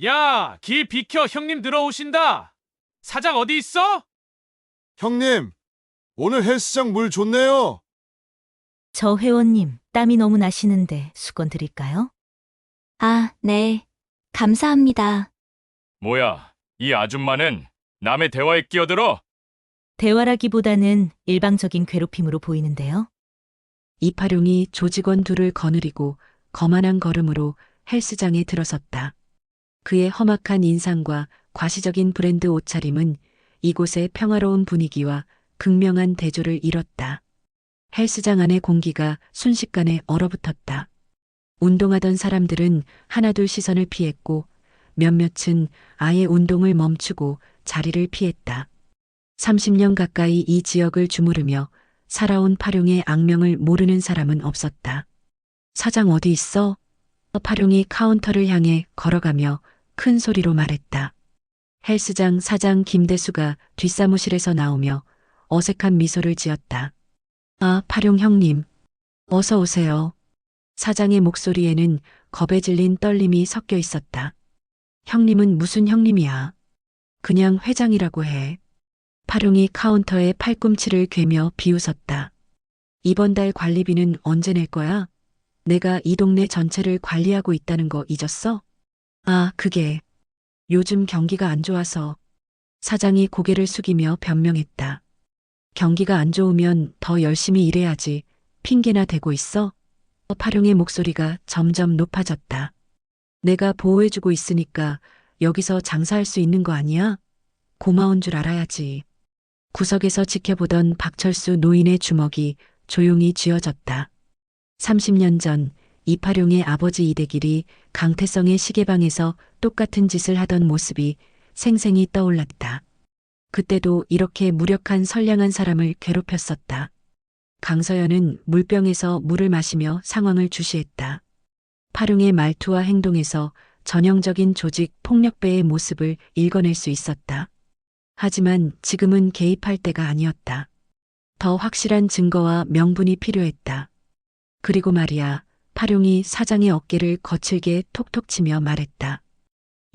야, 길 비켜. 형님 들어오신다. 사장 어디 있어? 형님, 오늘 헬스장 물 좋네요. 저 회원님, 땀이 너무 나시는데 수건 드릴까요? 아, 네. 감사합니다. 뭐야, 이 아줌마는 남의 대화에 끼어들어? 대화라기보다는 일방적인 괴롭힘으로 보이는데요. 이파룡이 조직원 둘을 거느리고 거만한 걸음으로 헬스장에 들어섰다. 그의 험악한 인상과 과시적인 브랜드 옷차림은 이곳의 평화로운 분위기와 극명한 대조를 이뤘다. 헬스장 안의 공기가 순식간에 얼어붙었다. 운동하던 사람들은 하나둘 시선을 피했고 몇몇은 아예 운동을 멈추고 자리를 피했다. 30년 가까이 이 지역을 주무르며 살아온 파룡의 악명을 모르는 사람은 없었다. 사장 어디 있어? 파룡이 카운터를 향해 걸어가며 큰 소리로 말했다. 헬스장 사장 김대수가 뒷사무실에서 나오며 어색한 미소를 지었다. 아, 파룡 형님. 어서 오세요. 사장의 목소리에는 겁에 질린 떨림이 섞여 있었다. 형님은 무슨 형님이야? 그냥 회장이라고 해. 파룡이 카운터에 팔꿈치를 괴며 비웃었다. 이번 달 관리비는 언제 낼 거야? 내가 이 동네 전체를 관리하고 있다는 거 잊었어? 아, 그게 요즘 경기가 안 좋아서. 사장이 고개를 숙이며 변명했다. 경기가 안 좋으면 더 열심히 일해야지. 핑계나 대고 있어? 파룡의 목소리가 점점 높아졌다. 내가 보호해주고 있으니까 여기서 장사할 수 있는 거 아니야? 고마운 줄 알아야지. 구석에서 지켜보던 박철수 노인의 주먹이 조용히 쥐어졌다. 30년 전 이파룡의 아버지 이대길이 강태성의 시계방에서 똑같은 짓을 하던 모습이 생생히 떠올랐다. 그때도 이렇게 무력한 선량한 사람을 괴롭혔었다. 강서연은 물병에서 물을 마시며 상황을 주시했다. 파룡의 말투와 행동에서 전형적인 조직 폭력배의 모습을 읽어낼 수 있었다. 하지만 지금은 개입할 때가 아니었다. 더 확실한 증거와 명분이 필요했다. 그리고 말이야, 파룡이 사장의 어깨를 거칠게 톡톡 치며 말했다.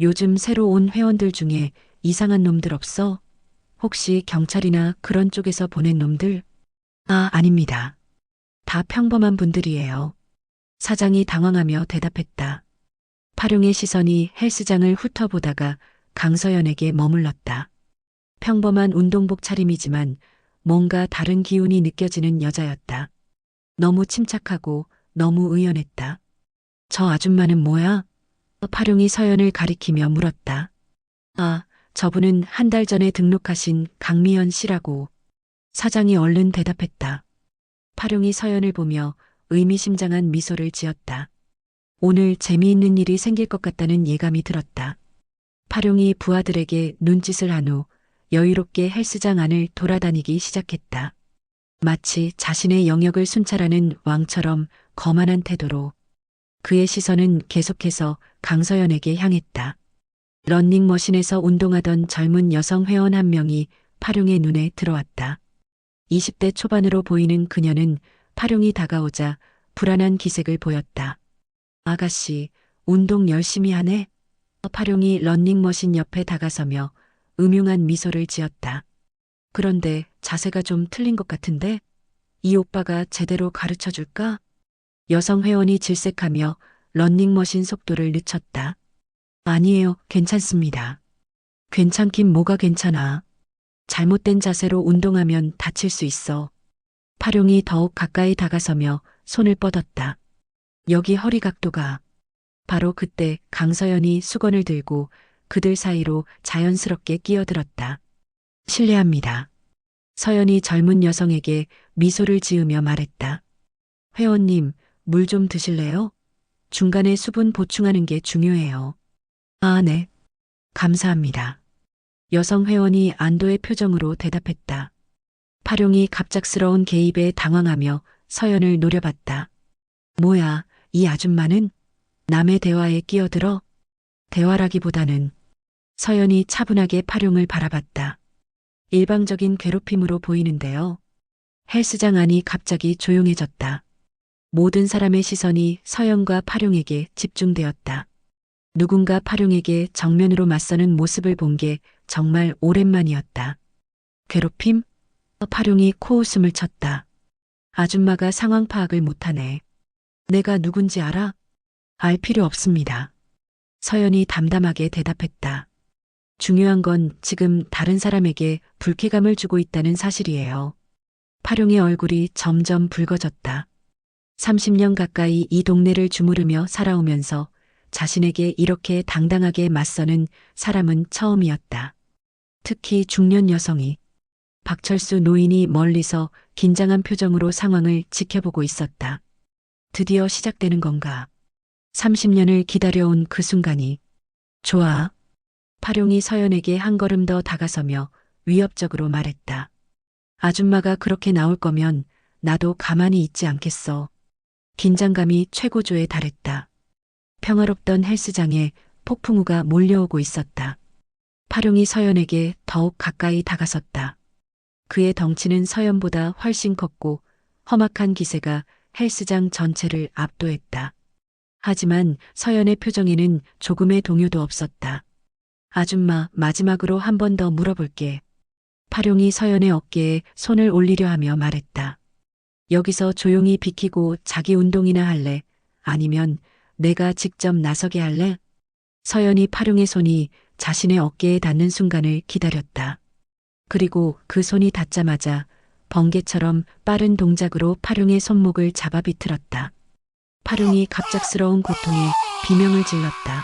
요즘 새로 온 회원들 중에 이상한 놈들 없어? 혹시 경찰이나 그런 쪽에서 보낸 놈들? 아, 아닙니다. 다 평범한 분들이에요. 사장이 당황하며 대답했다. 파룡의 시선이 헬스장을 훑어보다가 강서연에게 머물렀다. 평범한 운동복 차림이지만 뭔가 다른 기운이 느껴지는 여자였다. 너무 침착하고 너무 의연했다. 저 아줌마는 뭐야? 파룡이 서연을 가리키며 물었다. 아, 저분은 한 달 전에 등록하신 강미연 씨라고. 사장이 얼른 대답했다. 파룡이 서연을 보며 의미심장한 미소를 지었다. 오늘 재미있는 일이 생길 것 같다는 예감이 들었다. 파룡이 부하들에게 눈짓을 한 후 여유롭게 헬스장 안을 돌아다니기 시작했다. 마치 자신의 영역을 순찰하는 왕처럼 거만한 태도로. 그의 시선은 계속해서 강서연에게 향했다. 런닝머신에서 운동하던 젊은 여성 회원 한 명이 파룡의 눈에 들어왔다. 20대 초반으로 보이는 그녀는 파룡이 다가오자 불안한 기색을 보였다. 아가씨, 운동 열심히 하네? 파룡이 런닝머신 옆에 다가서며 음흉한 미소를 지었다. 그런데 자세가 좀 틀린 것 같은데? 이 오빠가 제대로 가르쳐 줄까? 여성 회원이 질색하며 런닝머신 속도를 늦췄다. 아니에요, 괜찮습니다. 괜찮긴 뭐가 괜찮아. 잘못된 자세로 운동하면 다칠 수 있어. 파룡이 더욱 가까이 다가서며 손을 뻗었다. 여기 허리 각도가. 바로 그때 강서연이 수건을 들고 그들 사이로 자연스럽게 끼어들었다. 실례합니다. 서연이 젊은 여성에게 미소를 지으며 말했다. 회원님, 물 좀 드실래요? 중간에 수분 보충하는 게 중요해요. 아, 네. 감사합니다. 여성 회원이 안도의 표정으로 대답했다. 파룡이 갑작스러운 개입에 당황하며 서연을 노려봤다. 뭐야, 이 아줌마는? 남의 대화에 끼어들어? 대화라기보다는. 서연이 차분하게 파룡을 바라봤다. 일방적인 괴롭힘으로 보이는데요. 헬스장 안이 갑자기 조용해졌다. 모든 사람의 시선이 서연과 파룡에게 집중되었다. 누군가 파룡에게 정면으로 맞서는 모습을 본 게 정말 오랜만이었다. 괴롭힘? 파룡이 코웃음을 쳤다. 아줌마가 상황 파악을 못하네. 내가 누군지 알아? 알 필요 없습니다. 서연이 담담하게 대답했다. 중요한 건 지금 다른 사람에게 불쾌감을 주고 있다는 사실이에요. 파룡의 얼굴이 점점 붉어졌다. 30년 가까이 이 동네를 주무르며 살아오면서 자신에게 이렇게 당당하게 맞서는 사람은 처음이었다. 특히 중년 여성이. 박철수 노인이 멀리서 긴장한 표정으로 상황을 지켜보고 있었다. 드디어 시작되는 건가? 30년을 기다려온 그 순간이. 좋아. 파룡이 서연에게 한 걸음 더 다가서며 위협적으로 말했다. 아줌마가 그렇게 나올 거면 나도 가만히 있지 않겠어. 긴장감이 최고조에 달했다. 평화롭던 헬스장에 폭풍우가 몰려오고 있었다. 파룡이 서연에게 더욱 가까이 다가섰다. 그의 덩치는 서연보다 훨씬 컸고 험악한 기세가 헬스장 전체를 압도했다. 하지만 서연의 표정에는 조금의 동요도 없었다. 아줌마, 마지막으로 한 번 더 물어볼게. 파룡이 서연의 어깨에 손을 올리려 하며 말했다. 여기서 조용히 비키고 자기 운동이나 할래? 아니면 내가 직접 나서게 할래? 서연이 파룡의 손이 자신의 어깨에 닿는 순간을 기다렸다. 그리고 그 손이 닿자마자 번개처럼 빠른 동작으로 파룡의 손목을 잡아 비틀었다. 파룡이 갑작스러운 고통에 비명을 질렀다.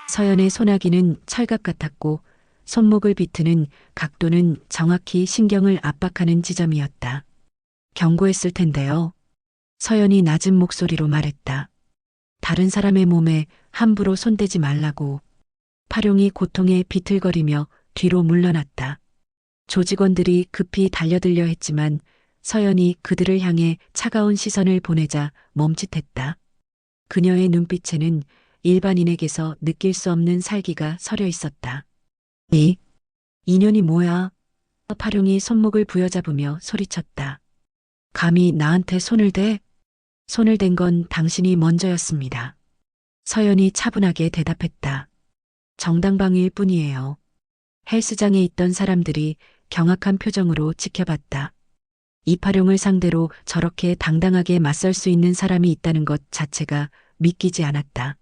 서연의 소나기는 철갑 같았고 손목을 비트는 각도는 정확히 신경을 압박하는 지점이었다. 경고했을 텐데요. 서연이 낮은 목소리로 말했다. 다른 사람의 몸에 함부로 손대지 말라고. 파룡이 고통에 비틀거리며 뒤로 물러났다. 조직원들이 급히 달려들려 했지만 서연이 그들을 향해 차가운 시선을 보내자 멈칫했다. 그녀의 눈빛에는 일반인에게서 느낄 수 없는 살기가 서려 있었다. 이 인연이 뭐야? 파룡이 손목을 부여잡으며 소리쳤다. 감히 나한테 손을 대? 손을 댄 건 당신이 먼저였습니다. 서연이 차분하게 대답했다. 정당방위일 뿐이에요. 헬스장에 있던 사람들이 경악한 표정으로 지켜봤다. 이파룡을 상대로 저렇게 당당하게 맞설 수 있는 사람이 있다는 것 자체가 믿기지 않았다.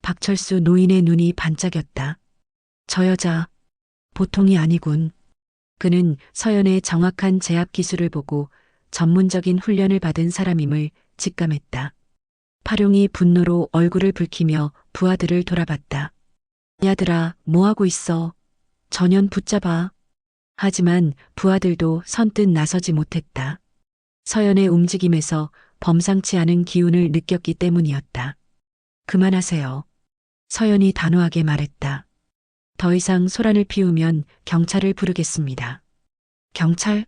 박철수 노인의 눈이 반짝였다. 저 여자, 보통이 아니군. 그는 서연의 정확한 제압 기술을 보고 전문적인 훈련을 받은 사람임을 직감했다. 파룡이 분노로 얼굴을 붉히며 부하들을 돌아봤다. 야들아, 뭐하고 있어? 전연 붙잡아. 하지만 부하들도 선뜻 나서지 못했다. 서연의 움직임에서 범상치 않은 기운을 느꼈기 때문이었다. 그만하세요. 서연이 단호하게 말했다. 더 이상 소란을 피우면 경찰을 부르겠습니다. 경찰?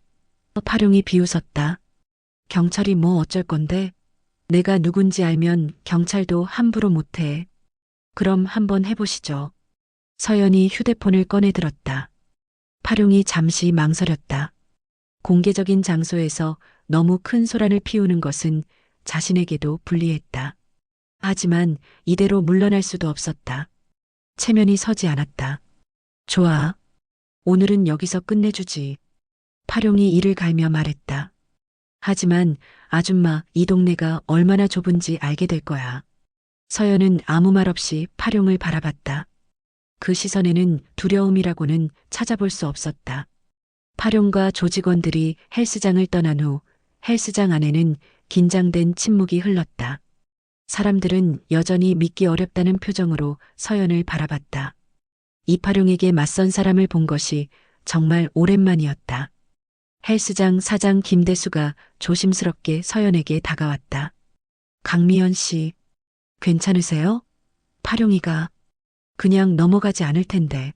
파룡이 비웃었다. 경찰이 뭐 어쩔 건데? 내가 누군지 알면 경찰도 함부로 못해. 그럼 한번 해보시죠. 서연이 휴대폰을 꺼내 들었다. 파룡이 잠시 망설였다. 공개적인 장소에서 너무 큰 소란을 피우는 것은 자신에게도 불리했다. 하지만 이대로 물러날 수도 없었다. 체면이 서지 않았다. 좋아. 오늘은 여기서 끝내주지. 파룡이 이를 갈며 말했다. 하지만 아줌마, 이 동네가 얼마나 좁은지 알게 될 거야. 서연은 아무 말 없이 파룡을 바라봤다. 그 시선에는 두려움이라고는 찾아볼 수 없었다. 파룡과 조직원들이 헬스장을 떠난 후 헬스장 안에는 긴장된 침묵이 흘렀다. 사람들은 여전히 믿기 어렵다는 표정으로 서연을 바라봤다. 이파룡에게 맞선 사람을 본 것이 정말 오랜만이었다. 헬스장 사장 김대수가 조심스럽게 서연에게 다가왔다. 강미연 씨, 괜찮으세요? 파룡이가 그냥 넘어가지 않을 텐데.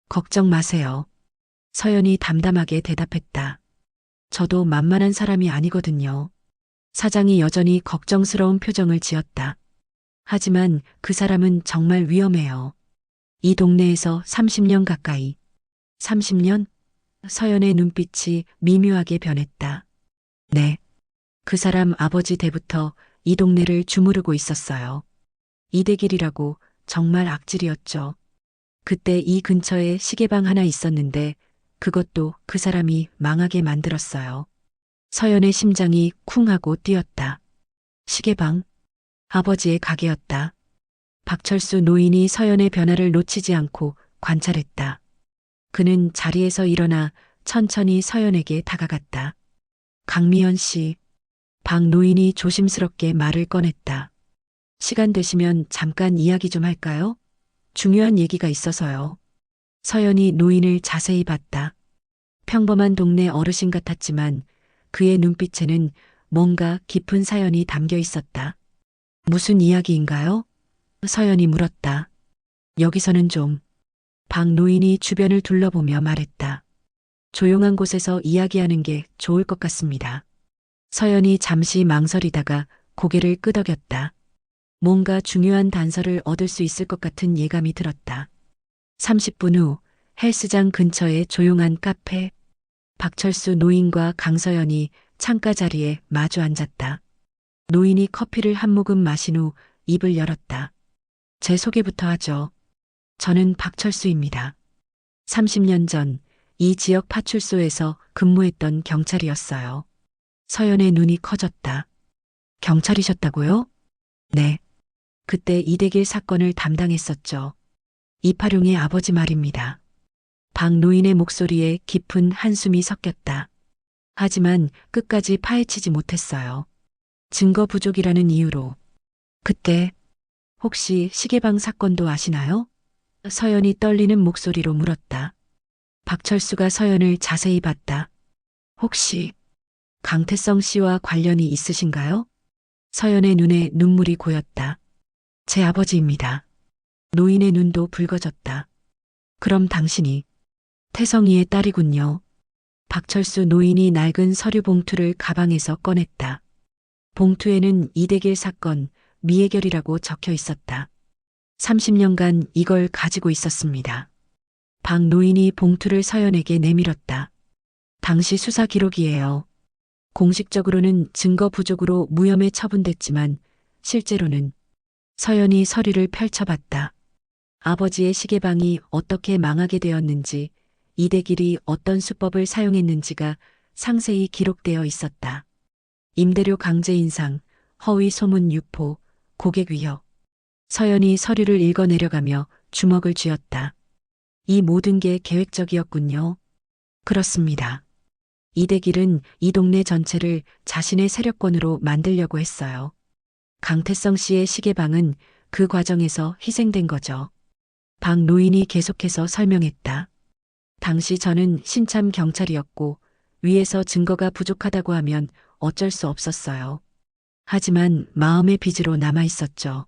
걱정 마세요. 서연이 담담하게 대답했다. 저도 만만한 사람이 아니거든요. 사장이 여전히 걱정스러운 표정을 지었다. 하지만 그 사람은 정말 위험해요. 이 동네에서 30년 가까이. 30년? 서연의 눈빛이 미묘하게 변했다. 네. 그 사람 아버지 때부터 이 동네를 주무르고 있었어요. 이대길이라고 정말 악질이었죠. 그때 이 근처에 시계방 하나 있었는데 그것도 그 사람이 망하게 만들었어요. 서연의 심장이 쿵 하고 뛰었다. 시계방. 아버지의 가게였다. 박철수 노인이 서연의 변화를 놓치지 않고 관찰했다. 그는 자리에서 일어나 천천히 서연에게 다가갔다. 강미연 씨. 박 노인이 조심스럽게 말을 꺼냈다. 시간 되시면 잠깐 이야기 좀 할까요? 중요한 얘기가 있어서요. 서연이 노인을 자세히 봤다. 평범한 동네 어르신 같았지만 그의 눈빛에는 뭔가 깊은 사연이 담겨 있었다. 무슨 이야기인가요? 서연이 물었다. 여기서는 좀. 박 노인이 주변을 둘러보며 말했다. 조용한 곳에서 이야기하는 게 좋을 것 같습니다. 서연이 잠시 망설이다가 고개를 끄덕였다. 뭔가 중요한 단서를 얻을 수 있을 것 같은 예감이 들었다. 30분 후 헬스장 근처의 조용한 카페. 박철수 노인과 강서연이 창가 자리에 마주 앉았다. 노인이 커피를 한 모금 마신 후 입을 열었다. 제 소개부터 하죠. 저는 박철수입니다. 30년 전 이 지역 파출소에서 근무했던 경찰이었어요. 서연의 눈이 커졌다. 경찰이셨다고요? 네. 그때 이대길 사건을 담당했었죠. 이파룡의 아버지 말입니다. 박 노인의 목소리에 깊은 한숨이 섞였다. 하지만 끝까지 파헤치지 못했어요. 증거 부족이라는 이유로. 그때 혹시 시계방 사건도 아시나요? 서연이 떨리는 목소리로 물었다. 박철수가 서연을 자세히 봤다. 혹시 강태성 씨와 관련이 있으신가요? 서연의 눈에 눈물이 고였다. 제 아버지입니다. 노인의 눈도 붉어졌다. 그럼 당신이 태성이의 딸이군요. 박철수 노인이 낡은 서류 봉투를 가방에서 꺼냈다. 봉투에는 이대길 사건 미해결이라고 적혀 있었다. 30년간 이걸 가지고 있었습니다. 박 노인이 봉투를 서연에게 내밀었다. 당시 수사 기록이에요. 공식적으로는 증거 부족으로 무혐의 처분됐지만 실제로는. 서연이 서류를 펼쳐봤다. 아버지의 시계방이 어떻게 망하게 되었는지, 이대길이 어떤 수법을 사용했는지가 상세히 기록되어 있었다. 임대료 강제 인상, 허위 소문 유포, 고객 위협. 서연이 서류를 읽어내려가며 주먹을 쥐었다. 이 모든 게 계획적이었군요. 그렇습니다. 이대길은 이 동네 전체를 자신의 세력권으로 만들려고 했어요. 강태성 씨의 시계방은 그 과정에서 희생된 거죠. 박 노인이 계속해서 설명했다. 당시 저는 신참 경찰이었고 위에서 증거가 부족하다고 하면 어쩔 수 없었어요. 하지만 마음의 빚으로 남아 있었죠.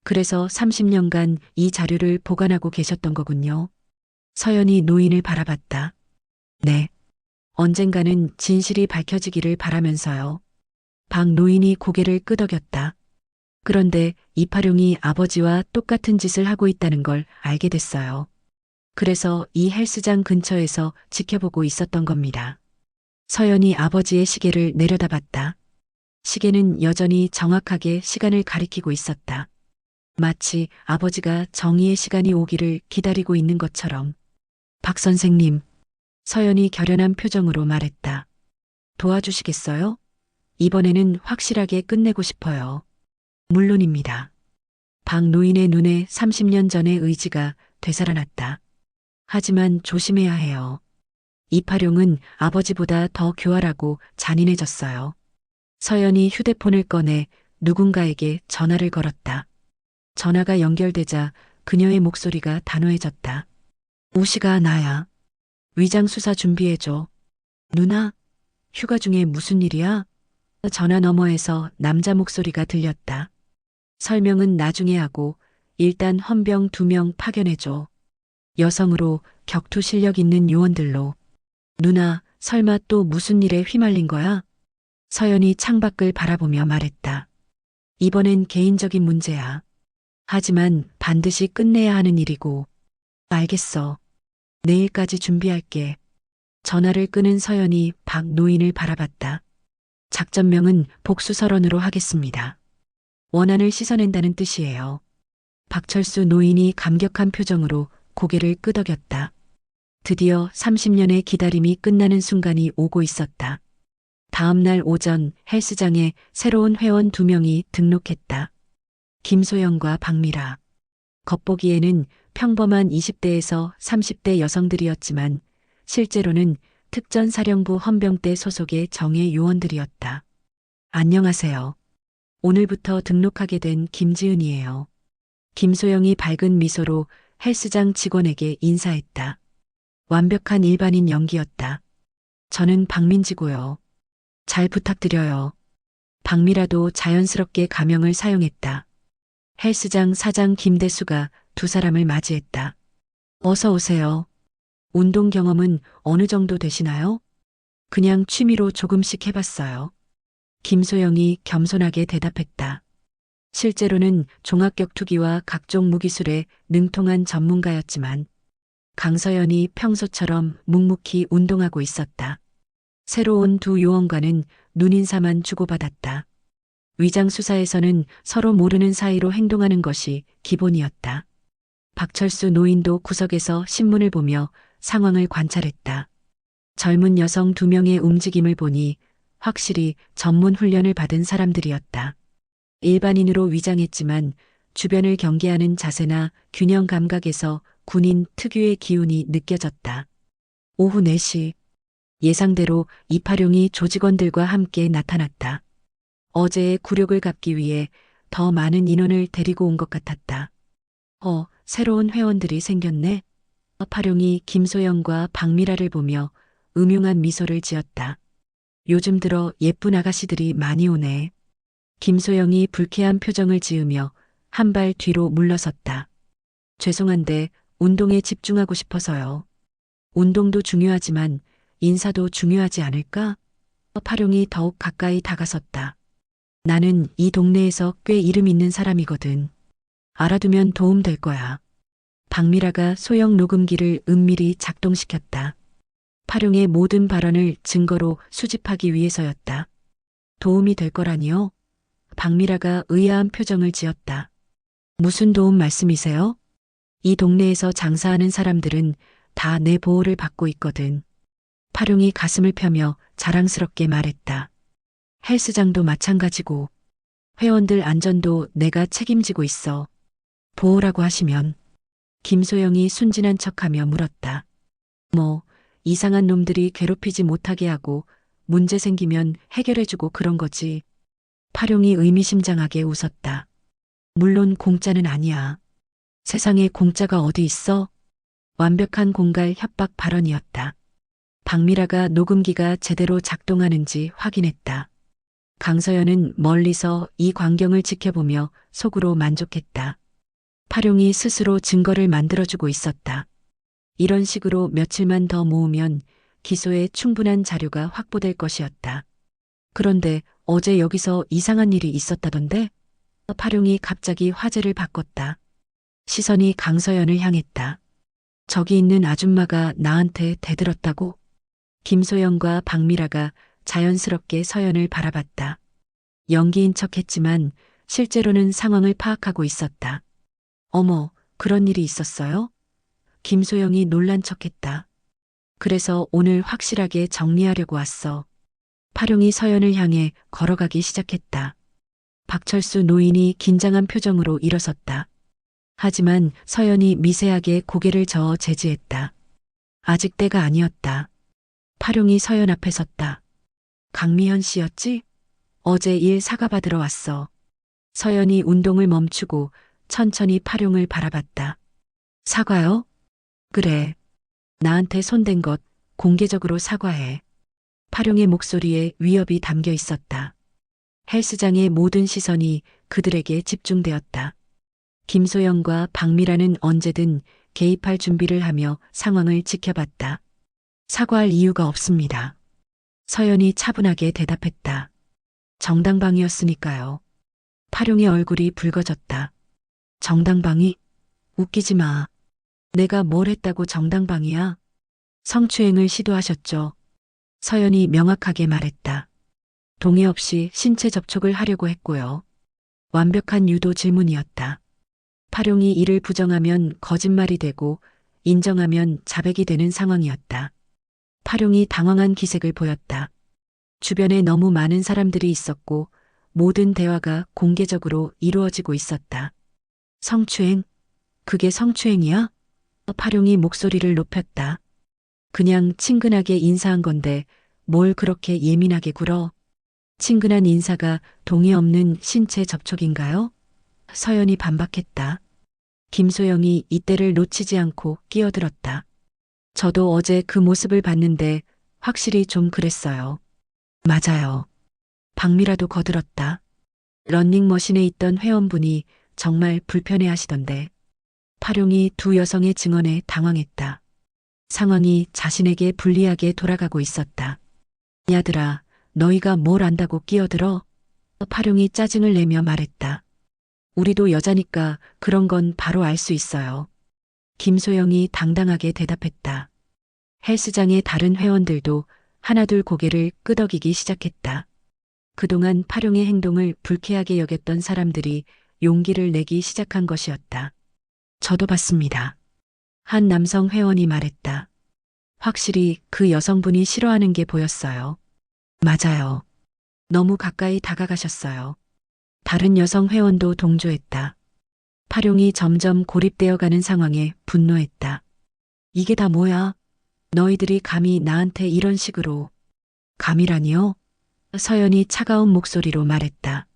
그래서 30년간 이 자료를 보관하고 계셨던 거군요. 서연이 노인을 바라봤다. 네. 언젠가는 진실이 밝혀지기를 바라면서요. 박 노인이 고개를 끄덕였다. 그런데 이파룡이 아버지와 똑같은 짓을 하고 있다는 걸 알게 됐어요. 그래서 이 헬스장 근처에서 지켜보고 있었던 겁니다. 서연이 아버지의 시계를 내려다봤다. 시계는 여전히 정확하게 시간을 가리키고 있었다. 마치 아버지가 정의의 시간이 오기를 기다리고 있는 것처럼. 박 선생님, 서연이 결연한 표정으로 말했다. 도와주시겠어요? 이번에는 확실하게 끝내고 싶어요. 물론입니다. 박 노인의 눈에 30년 전의 의지가 되살아났다. 하지만 조심해야 해요. 이파룡은 아버지보다 더 교활하고 잔인해졌어요. 서연이 휴대폰을 꺼내 누군가에게 전화를 걸었다. 전화가 연결되자 그녀의 목소리가 단호해졌다. 우시가 나야. 위장 수사 준비해줘. 누나, 휴가 중에 무슨 일이야? 전화 너머에서 남자 목소리가 들렸다. 설명은 나중에 하고 일단 헌병 2명 파견해줘. 여성으로 격투 실력 있는 요원들로. 누나, 설마 또 무슨 일에 휘말린 거야? 서연이 창밖을 바라보며 말했다. 이번엔 개인적인 문제야. 하지만 반드시 끝내야 하는 일이고. 알겠어. 내일까지 준비할게. 전화를 끊은 서연이 박 노인을 바라봤다. 작전명은 복수설원으로 하겠습니다. 원한을 씻어낸다는 뜻이에요. 박철수 노인이 감격한 표정으로 고개를 끄덕였다. 드디어 30년의 기다림이 끝나는 순간이 오고 있었다. 다음 날 오전 헬스장에 새로운 회원 2명이 등록했다. 김소영과 박미라. 겉보기에는 평범한 20대에서 30대 여성들이었지만 실제로는 특전사령부 헌병대 소속의 정예 요원들이었다. 안녕하세요. 오늘부터 등록하게 된 김지은이에요. 김소영이 밝은 미소로 헬스장 직원에게 인사했다. 완벽한 일반인 연기였다. 저는 박민지고요. 잘 부탁드려요. 박미라도 자연스럽게 가명을 사용했다. 헬스장 사장 김대수가 두 사람을 맞이했다. 어서 오세요. 운동 경험은 어느 정도 되시나요? 그냥 취미로 조금씩 해봤어요. 김소영이 겸손하게 대답했다. 실제로는 종합격투기와 각종 무기술에 능통한 전문가였지만 강서연이 평소처럼 묵묵히 운동하고 있었다. 새로운 두 요원과는 눈인사만 주고받았다. 위장수사에서는 서로 모르는 사이로 행동하는 것이 기본이었다. 박철수 노인도 구석에서 신문을 보며 상황을 관찰했다. 젊은 여성 2명의 움직임을 보니 확실히 전문 훈련을 받은 사람들이었다. 일반인으로 위장했지만 주변을 경계하는 자세나 균형 감각에서 군인 특유의 기운이 느껴졌다. 오후 4시 예상대로 이파룡이 조직원들과 함께 나타났다. 어제의 굴욕을 갚기 위해 더 많은 인원을 데리고 온 것 같았다. 새로운 회원들이 생겼네. 파룡이 김소영과 박미라를 보며 음흉한 미소를 지었다. 요즘 들어 예쁜 아가씨들이 많이 오네. 김소영이 불쾌한 표정을 지으며 한 발 뒤로 물러섰다. 죄송한데 운동에 집중하고 싶어서요. 운동도 중요하지만 인사도 중요하지 않을까? 파룡이 더욱 가까이 다가섰다. 나는 이 동네에서 꽤 이름 있는 사람이거든. 알아두면 도움 될 거야. 박미라가 소형 녹음기를 은밀히 작동시켰다. 파룡의 모든 발언을 증거로 수집하기 위해서였다. 도움이 될 거라니요? 박미라가 의아한 표정을 지었다. 무슨 도움 말씀이세요? 이 동네에서 장사하는 사람들은 다 내 보호를 받고 있거든. 파룡이 가슴을 펴며 자랑스럽게 말했다. 헬스장도 마찬가지고 회원들 안전도 내가 책임지고 있어. 보호라고 하시면. 김소영이 순진한 척하며 물었다. 이상한 놈들이 괴롭히지 못하게 하고 문제 생기면 해결해주고 그런 거지. 파룡이 의미심장하게 웃었다. 물론 공짜는 아니야. 세상에 공짜가 어디 있어? 완벽한 공갈 협박 발언이었다. 박미라가 녹음기가 제대로 작동하는지 확인했다. 강서연은 멀리서 이 광경을 지켜보며 속으로 만족했다. 파룡이 스스로 증거를 만들어주고 있었다. 이런 식으로 며칠만 더 모으면 기소에 충분한 자료가 확보될 것이었다. 그런데 어제 여기서 이상한 일이 있었다던데? 파룡이 갑자기 화제를 바꿨다. 시선이 강서연을 향했다. 저기 있는 아줌마가 나한테 대들었다고? 김소영과 박미라가 자연스럽게 서연을 바라봤다. 연기인 척했지만 실제로는 상황을 파악하고 있었다. 어머, 그런 일이 있었어요? 김소영이 놀란 척했다. 그래서 오늘 확실하게 정리하려고 왔어. 파룡이 서연을 향해 걸어가기 시작했다. 박철수 노인이 긴장한 표정으로 일어섰다. 하지만 서연이 미세하게 고개를 저어 제지했다. 아직 때가 아니었다. 파룡이 서연 앞에 섰다. 강미현 씨였지? 어제 일 사과받으러 왔어. 서연이 운동을 멈추고 천천히 파룡을 바라봤다. 사과요? 그래. 나한테 손댄 것 공개적으로 사과해. 파룡의 목소리에 위협이 담겨 있었다. 헬스장의 모든 시선이 그들에게 집중되었다. 김소영과 박미라는 언제든 개입할 준비를 하며 상황을 지켜봤다. 사과할 이유가 없습니다. 서연이 차분하게 대답했다. 정당방위였으니까요. 파룡의 얼굴이 붉어졌다. 정당방위? 웃기지 마. 내가 뭘 했다고 정당방위야? 성추행을 시도하셨죠. 서연이 명확하게 말했다. 동의 없이 신체 접촉을 하려고 했고요. 완벽한 유도 질문이었다. 파룡이 이를 부정하면 거짓말이 되고 인정하면 자백이 되는 상황이었다. 파룡이 당황한 기색을 보였다. 주변에 너무 많은 사람들이 있었고 모든 대화가 공개적으로 이루어지고 있었다. 성추행? 그게 성추행이야? 파룡이 목소리를 높였다. 그냥 친근하게 인사한 건데 뭘 그렇게 예민하게 굴어? 친근한 인사가 동의 없는 신체 접촉인가요? 서연이 반박했다. 김소영이 이때를 놓치지 않고 끼어들었다. 저도 어제 그 모습을 봤는데 확실히 좀 그랬어요. 맞아요. 박미라도 거들었다. 런닝머신에 있던 회원분이 정말 불편해 하시던데. 파룡이 두 여성의 증언에 당황했다. 상황이 자신에게 불리하게 돌아가고 있었다. 야들아, 너희가 뭘 안다고 끼어들어? 파룡이 짜증을 내며 말했다. 우리도 여자니까 그런 건 바로 알 수 있어요. 김소영이 당당하게 대답했다. 헬스장의 다른 회원들도 하나둘 고개를 끄덕이기 시작했다. 그동안 파룡의 행동을 불쾌하게 여겼던 사람들이 용기를 내기 시작한 것이었다. 저도 봤습니다. 한 남성 회원이 말했다. 확실히 그 여성분이 싫어하는 게 보였어요. 맞아요. 너무 가까이 다가가셨어요. 다른 여성 회원도 동조했다. 파룡이 점점 고립되어 가는 상황에 분노했다. 이게 다 뭐야? 너희들이 감히 나한테 이런 식으로. 감이라니요? 서연이 차가운 목소리로 말했다.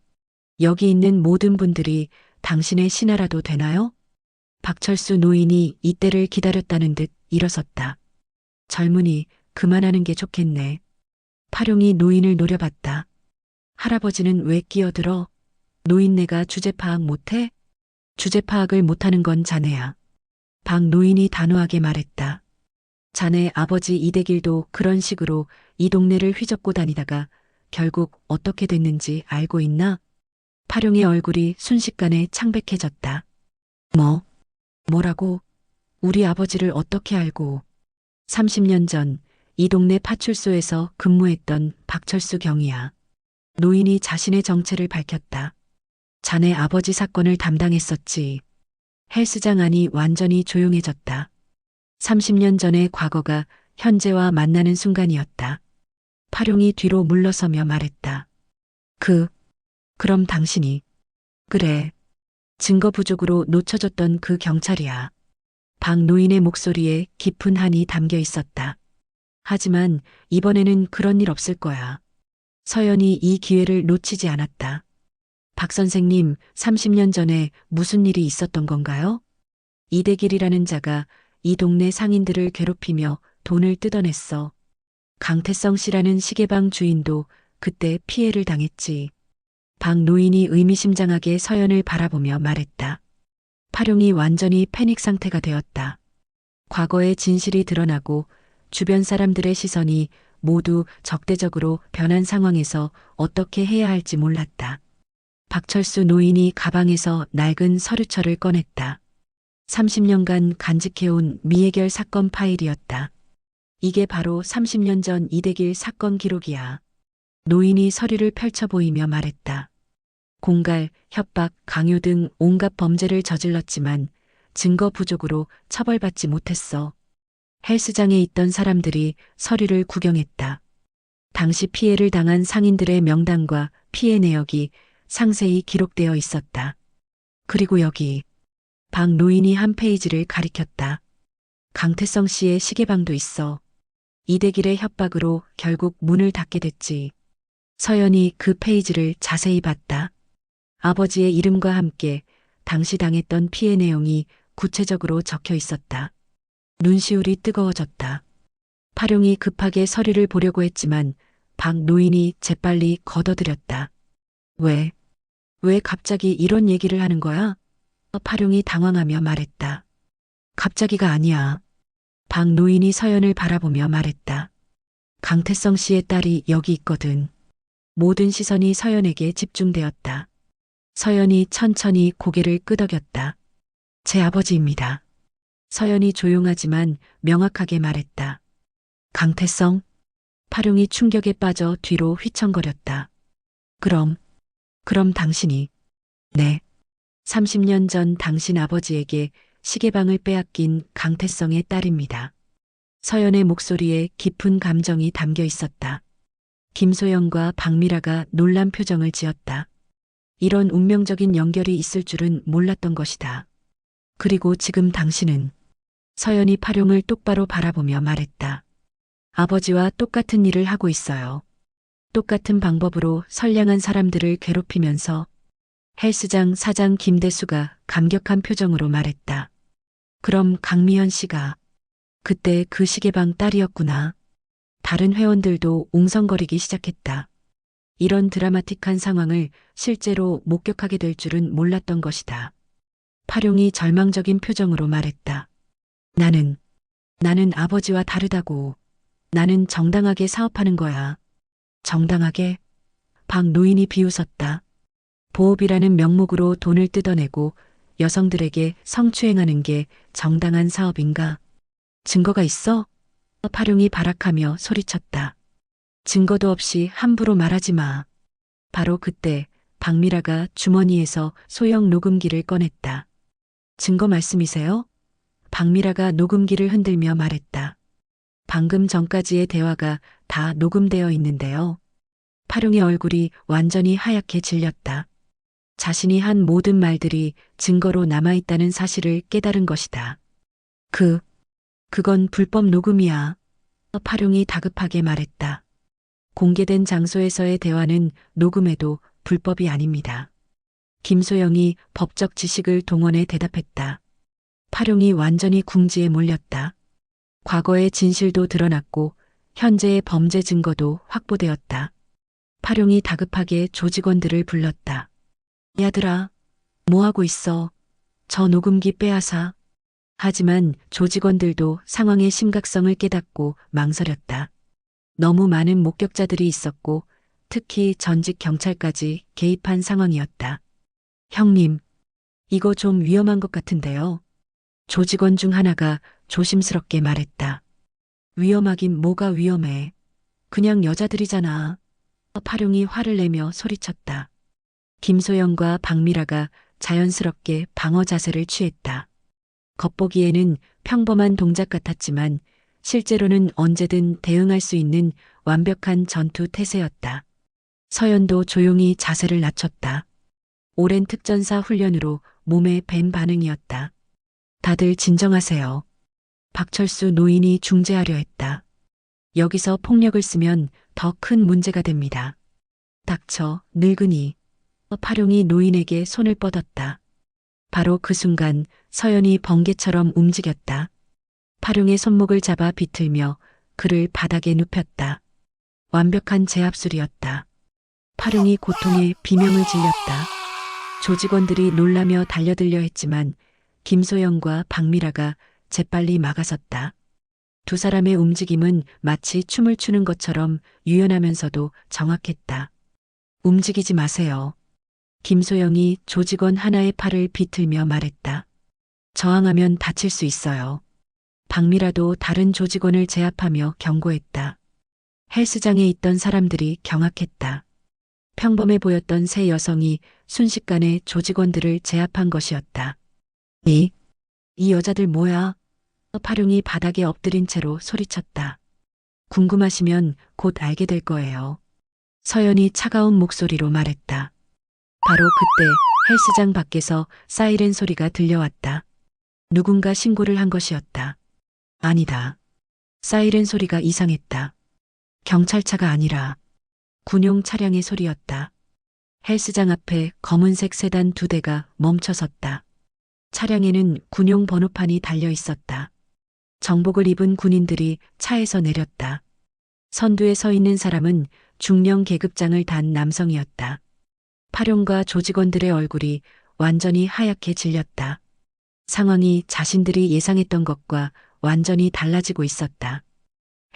여기 있는 모든 분들이 당신의 신하라도 되나요? 박철수 노인이 이때를 기다렸다는 듯 일어섰다. 젊은이, 그만하는 게 좋겠네. 파룡이 노인을 노려봤다. 할아버지는 왜 끼어들어? 노인네가 주제 파악 못해? 주제 파악을 못하는 건 자네야. 박 노인이 단호하게 말했다. 자네 아버지 이대길도 그런 식으로 이 동네를 휘젓고 다니다가 결국 어떻게 됐는지 알고 있나? 파룡의 얼굴이 순식간에 창백해졌다. 뭐라고? 우리 아버지를 어떻게 알고? 30년 전 이 동네 파출소에서 근무했던 박철수 경이야. 노인이 자신의 정체를 밝혔다. 자네 아버지 사건을 담당했었지. 헬스장 안이 완전히 조용해졌다. 30년 전의 과거가 현재와 만나는 순간이었다. 파룡이 뒤로 물러서며 말했다. 그럼 당신이. 그래. 증거 부족으로 놓쳐졌던 그 경찰이야. 박 노인의 목소리에 깊은 한이 담겨 있었다. 하지만 이번에는 그런 일 없을 거야. 서연이 이 기회를 놓치지 않았다. 박 선생님, 30년 전에 무슨 일이 있었던 건가요? 이대길이라는 자가 이 동네 상인들을 괴롭히며 돈을 뜯어냈어. 강태성 씨라는 시계방 주인도 그때 피해를 당했지. 박 노인이 의미심장하게 서연을 바라보며 말했다. 파룡이 완전히 패닉 상태가 되었다. 과거의 진실이 드러나고 주변 사람들의 시선이 모두 적대적으로 변한 상황에서 어떻게 해야 할지 몰랐다. 박철수 노인이 가방에서 낡은 서류철을 꺼냈다. 30년간 간직해온 미해결 사건 파일이었다. 이게 바로 30년 전 이대길 사건 기록이야. 노인이 서류를 펼쳐 보이며 말했다. 공갈, 협박, 강요 등 온갖 범죄를 저질렀지만 증거 부족으로 처벌받지 못했어. 헬스장에 있던 사람들이 서류를 구경했다. 당시 피해를 당한 상인들의 명단과 피해 내역이 상세히 기록되어 있었다. 그리고 여기 박 노인이 한 페이지를 가리켰다. 강태성 씨의 시계방도 있어. 이대길의 협박으로 결국 문을 닫게 됐지. 서연이 그 페이지를 자세히 봤다. 아버지의 이름과 함께 당시 당했던 피해 내용이 구체적으로 적혀 있었다. 눈시울이 뜨거워졌다. 파룡이 급하게 서류를 보려고 했지만 박 노인이 재빨리 걷어들였다. 왜 갑자기 이런 얘기를 하는 거야? 파룡이 당황하며 말했다. 갑자기가 아니야. 박 노인이 서연을 바라보며 말했다. 강태성 씨의 딸이 여기 있거든. 모든 시선이 서연에게 집중되었다. 서연이 천천히 고개를 끄덕였다. 제 아버지입니다. 서연이 조용하지만 명확하게 말했다. 강태성? 파룡이 충격에 빠져 뒤로 휘청거렸다. 그럼 당신이. 네. 30년 전 당신 아버지에게 시계방을 빼앗긴 강태성의 딸입니다. 서연의 목소리에 깊은 감정이 담겨 있었다. 김소영과 박미라가 놀란 표정을 지었다. 이런 운명적인 연결이 있을 줄은 몰랐던 것이다. 그리고 지금 당신은 서연이 파룡을 똑바로 바라보며 말했다. 아버지와 똑같은 일을 하고 있어요. 똑같은 방법으로 선량한 사람들을 괴롭히면서 헬스장 사장 김대수가 감격한 표정으로 말했다. 그럼 강미연 씨가 그때 그 시계방 딸이었구나. 다른 회원들도 웅성거리기 시작했다. 이런 드라마틱한 상황을 실제로 목격하게 될 줄은 몰랐던 것이다. 파룡이 절망적인 표정으로 말했다. 나는 아버지와 다르다고. 나는 정당하게 사업하는 거야. 정당하게? 박 노인이 비웃었다. 보업이라는 명목으로 돈을 뜯어내고 여성들에게 성추행하는 게 정당한 사업인가? 증거가 있어? 파룡이 발악하며 소리쳤다. 증거도 없이 함부로 말하지 마. 바로 그때 박미라가 주머니에서 소형 녹음기를 꺼냈다. 증거 말씀이세요? 박미라가 녹음기를 흔들며 말했다. 방금 전까지의 대화가 다 녹음되어 있는데요. 파룡의 얼굴이 완전히 하얗게 질렸다. 자신이 한 모든 말들이 증거로 남아있다는 사실을 깨달은 것이다. 그건 불법 녹음이야. 파룡이 다급하게 말했다. 공개된 장소에서의 대화는 녹음해도 불법이 아닙니다. 김소영이 법적 지식을 동원해 대답했다. 파룡이 완전히 궁지에 몰렸다. 과거의 진실도 드러났고 현재의 범죄 증거도 확보되었다. 파룡이 다급하게 조직원들을 불렀다. 야들아, 뭐하고 있어? 저 녹음기 빼앗아. 하지만 조직원들도 상황의 심각성을 깨닫고 망설였다. 너무 많은 목격자들이 있었고 특히 전직 경찰까지 개입한 상황이었다. 형님, 이거 좀 위험한 것 같은데요. 조직원 중 하나가 조심스럽게 말했다. 위험하긴 뭐가 위험해. 그냥 여자들이잖아. 파룡이 화를 내며 소리쳤다. 김소영과 박미라가 자연스럽게 방어 자세를 취했다. 겉보기에는 평범한 동작 같았지만 실제로는 언제든 대응할 수 있는 완벽한 전투 태세였다. 서연도 조용히 자세를 낮췄다. 오랜 특전사 훈련으로 몸에 밴 반응이었다. 다들 진정하세요. 박철수 노인이 중재하려 했다. 여기서 폭력을 쓰면 더 큰 문제가 됩니다. 닥쳐, 늙은이. 파룡이 노인에게 손을 뻗었다. 바로 그 순간 서연이 번개처럼 움직였다. 파룡의 손목을 잡아 비틀며 그를 바닥에 눕혔다. 완벽한 제압술이었다. 파룡이 고통에 비명을 질렸다. 조직원들이 놀라며 달려들려 했지만 김소영과 박미라가 재빨리 막아섰다. 두 사람의 움직임은 마치 춤을 추는 것처럼 유연하면서도 정확했다. 움직이지 마세요. 김소영이 조직원 하나의 팔을 비틀며 말했다. 저항하면 다칠 수 있어요. 박미라도 다른 조직원을 제압하며 경고했다. 헬스장에 있던 사람들이 경악했다. 평범해 보였던 세 여성이 순식간에 조직원들을 제압한 것이었다. 이 여자들 뭐야? 파룡이 바닥에 엎드린 채로 소리쳤다. 궁금하시면 곧 알게 될 거예요. 서연이 차가운 목소리로 말했다. 바로 그때 헬스장 밖에서 사이렌 소리가 들려왔다. 누군가 신고를 한 것이었다. 아니다. 사이렌 소리가 이상했다. 경찰차가 아니라 군용 차량의 소리였다. 헬스장 앞에 검은색 세단 2대가 멈춰섰다. 차량에는 군용 번호판이 달려 있었다. 정복을 입은 군인들이 차에서 내렸다. 선두에 서 있는 사람은 중령 계급장을 단 남성이었다. 파룡과 조직원들의 얼굴이 완전히 하얗게 질렸다. 상황이 자신들이 예상했던 것과 완전히 달라지고 있었다.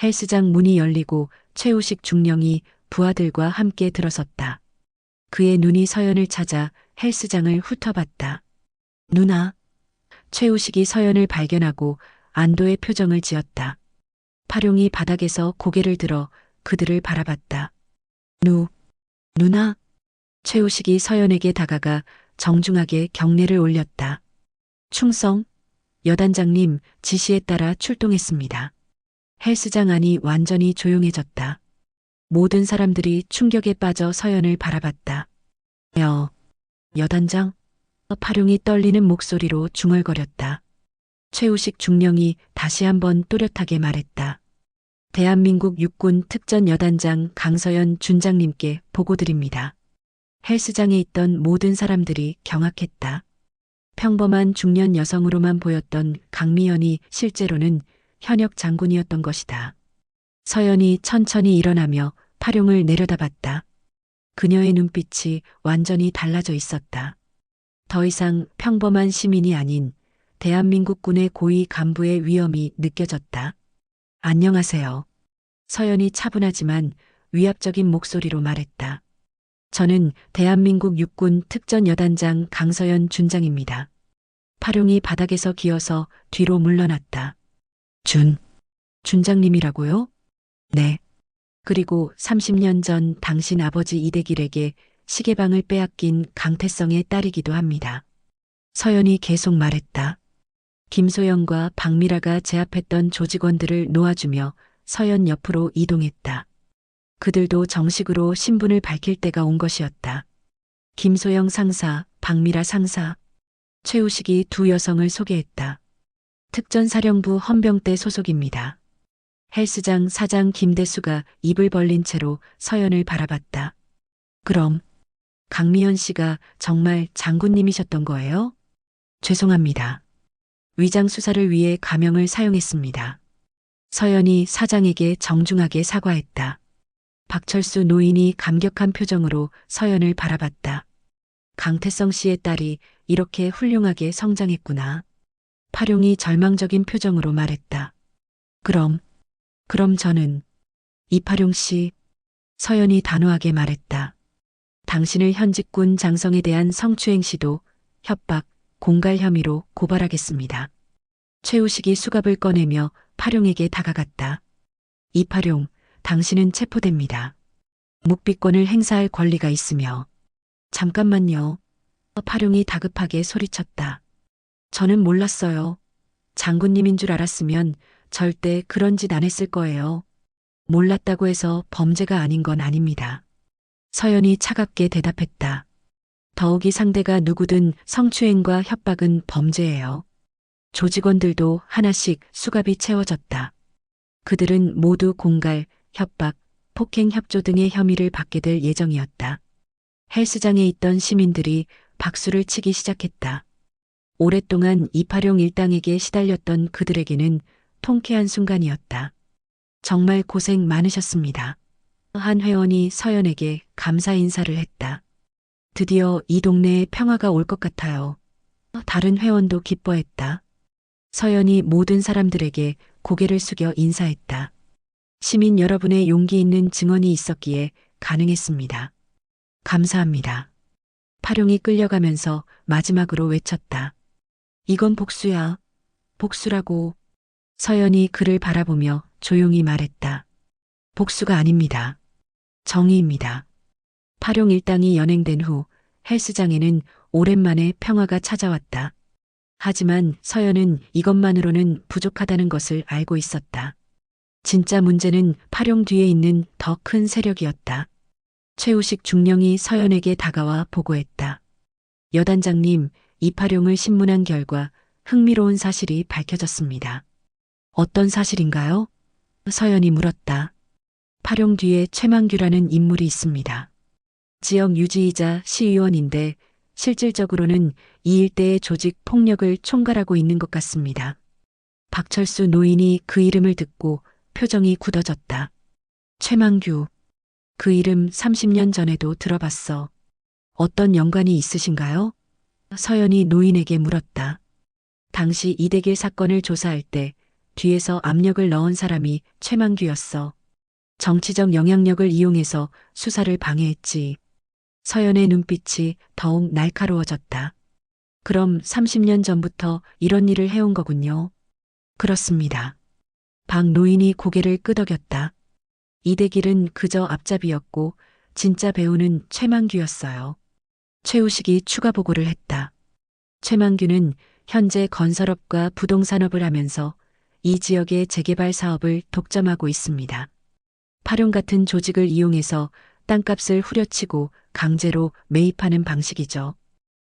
헬스장 문이 열리고 최우식 중령이 부하들과 함께 들어섰다. 그의 눈이 서연을 찾아 헬스장을 훑어봤다. 누나. 최우식이 서연을 발견하고 안도의 표정을 지었다. 파룡이 바닥에서 고개를 들어 그들을 바라봤다. 누나? 최우식이 서연에게 다가가 정중하게 경례를 올렸다. 충성, 여단장님 지시에 따라 출동했습니다. 헬스장 안이 완전히 조용해졌다. 모든 사람들이 충격에 빠져 서연을 바라봤다. 여단장? 파룡이 떨리는 목소리로 중얼거렸다. 최우식 중령이 다시 한번 또렷하게 말했다. 대한민국 육군 특전 여단장 강서연 준장님께 보고드립니다. 헬스장에 있던 모든 사람들이 경악했다. 평범한 중년 여성으로만 보였던 강미연이 실제로는 현역 장군이었던 것이다. 서연이 천천히 일어나며 파룡을 내려다봤다. 그녀의 눈빛이 완전히 달라져 있었다. 더 이상 평범한 시민이 아닌 대한민국군의 고위 간부의 위엄이 느껴졌다. 안녕하세요. 서연이 차분하지만 위압적인 목소리로 말했다. 저는 대한민국 육군 특전 여단장 강서연 준장입니다. 파룡이 바닥에서 기어서 뒤로 물러났다. 준장님이라고요? 네. 그리고 30년 전 당신 아버지 이대길에게 시계방을 빼앗긴 강태성의 딸이기도 합니다. 서연이 계속 말했다. 김소영과 박미라가 제압했던 조직원들을 놓아주며 서연 옆으로 이동했다. 그들도 정식으로 신분을 밝힐 때가 온 것이었다. 김소영 상사, 박미라 상사, 최우식이 두 여성을 소개했다. 특전사령부 헌병대 소속입니다. 헬스장 사장 김대수가 입을 벌린 채로 서연을 바라봤다. 그럼 강미연 씨가 정말 장군님이셨던 거예요? 죄송합니다. 위장 수사를 위해 가명을 사용했습니다. 서연이 사장에게 정중하게 사과했다. 박철수 노인이 감격한 표정으로 서연을 바라봤다. 강태성 씨의 딸이 이렇게 훌륭하게 성장했구나. 파룡이 절망적인 표정으로 말했다. 그럼 저는 이파룡 씨, 서연이 단호하게 말했다. 당신을 현직군 장성에 대한 성추행 시도, 협박, 공갈 혐의로 고발하겠습니다. 최우식이 수갑을 꺼내며 파룡에게 다가갔다. 이파룡, 당신은 체포됩니다. 묵비권을 행사할 권리가 있으며. 잠깐만요. 파룡이 다급하게 소리쳤다. 저는 몰랐어요. 장군님인 줄 알았으면 절대 그런 짓 안 했을 거예요. 몰랐다고 해서 범죄가 아닌 건 아닙니다. 서연이 차갑게 대답했다. 더욱이 상대가 누구든 성추행과 협박은 범죄예요. 조직원들도 하나씩 수갑이 채워졌다. 그들은 모두 공갈, 협박, 폭행 협조 등의 혐의를 받게 될 예정이었다. 헬스장에 있던 시민들이 박수를 치기 시작했다. 오랫동안 이파룡 일당에게 시달렸던 그들에게는 통쾌한 순간이었다. 정말 고생 많으셨습니다. 한 회원이 서연에게 감사 인사를 했다. 드디어 이 동네에 평화가 올 것 같아요. 다른 회원도 기뻐했다. 서연이 모든 사람들에게 고개를 숙여 인사했다. 시민 여러분의 용기 있는 증언이 있었기에 가능했습니다. 감사합니다. 파룡이 끌려가면서 마지막으로 외쳤다. 이건 복수야. 복수라고. 서연이 그를 바라보며 조용히 말했다. 복수가 아닙니다. 정의입니다. 파룡 일당이 연행된 후 헬스장에는 오랜만에 평화가 찾아왔다. 하지만 서연은 이것만으로는 부족하다는 것을 알고 있었다. 진짜 문제는 파룡 뒤에 있는 더 큰 세력이었다. 최우식 중령이 서연에게 다가와 보고했다. 여단장님, 이파룡을 신문한 결과 흥미로운 사실이 밝혀졌습니다. 어떤 사실인가요? 서연이 물었다. 파룡 뒤에 최만규라는 인물이 있습니다. 지역 유지이자 시의원인데 실질적으로는 이 일대의 조직 폭력을 총괄하고 있는 것 같습니다. 박철수 노인이 그 이름을 듣고 표정이 굳어졌다. 최만규. 그 이름 30년 전에도 들어봤어. 어떤 연관이 있으신가요? 서연이 노인에게 물었다. 당시 이대길 사건을 조사할 때 뒤에서 압력을 넣은 사람이 최만규였어. 정치적 영향력을 이용해서 수사를 방해했지. 서연의 눈빛이 더욱 날카로워졌다. 그럼 30년 전부터 이런 일을 해온 거군요. 그렇습니다. 박 노인이 고개를 끄덕였다. 이대길은 그저 앞잡이였고 진짜 배우는 최만규였어요. 최우식이 추가 보고를 했다. 최만규는 현재 건설업과 부동산업을 하면서 이 지역의 재개발 사업을 독점하고 있습니다. 파룡 같은 조직을 이용해서 땅값을 후려치고 강제로 매입하는 방식이죠.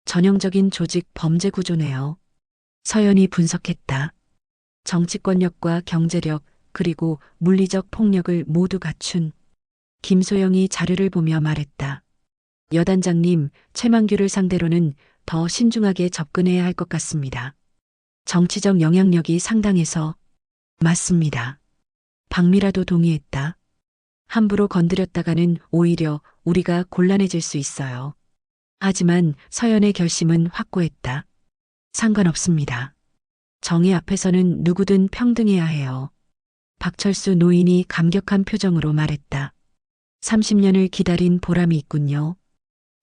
전형적인 조직 범죄 구조네요. 서연이 분석했다. 정치권력과 경제력 그리고 물리적 폭력을 모두 갖춘. 김소영이 자료를 보며 말했다. 여단장님, 최만규를 상대로는 더 신중하게 접근해야 할 것 같습니다. 정치적 영향력이 상당해서. 맞습니다. 박미라도 동의했다. 함부로 건드렸다가는 오히려 우리가 곤란해질 수 있어요. 하지만 서연의 결심은 확고했다. 상관없습니다. 정의 앞에서는 누구든 평등해야 해요. 박철수 노인이 감격한 표정으로 말했다. 30년을 기다린 보람이 있군요.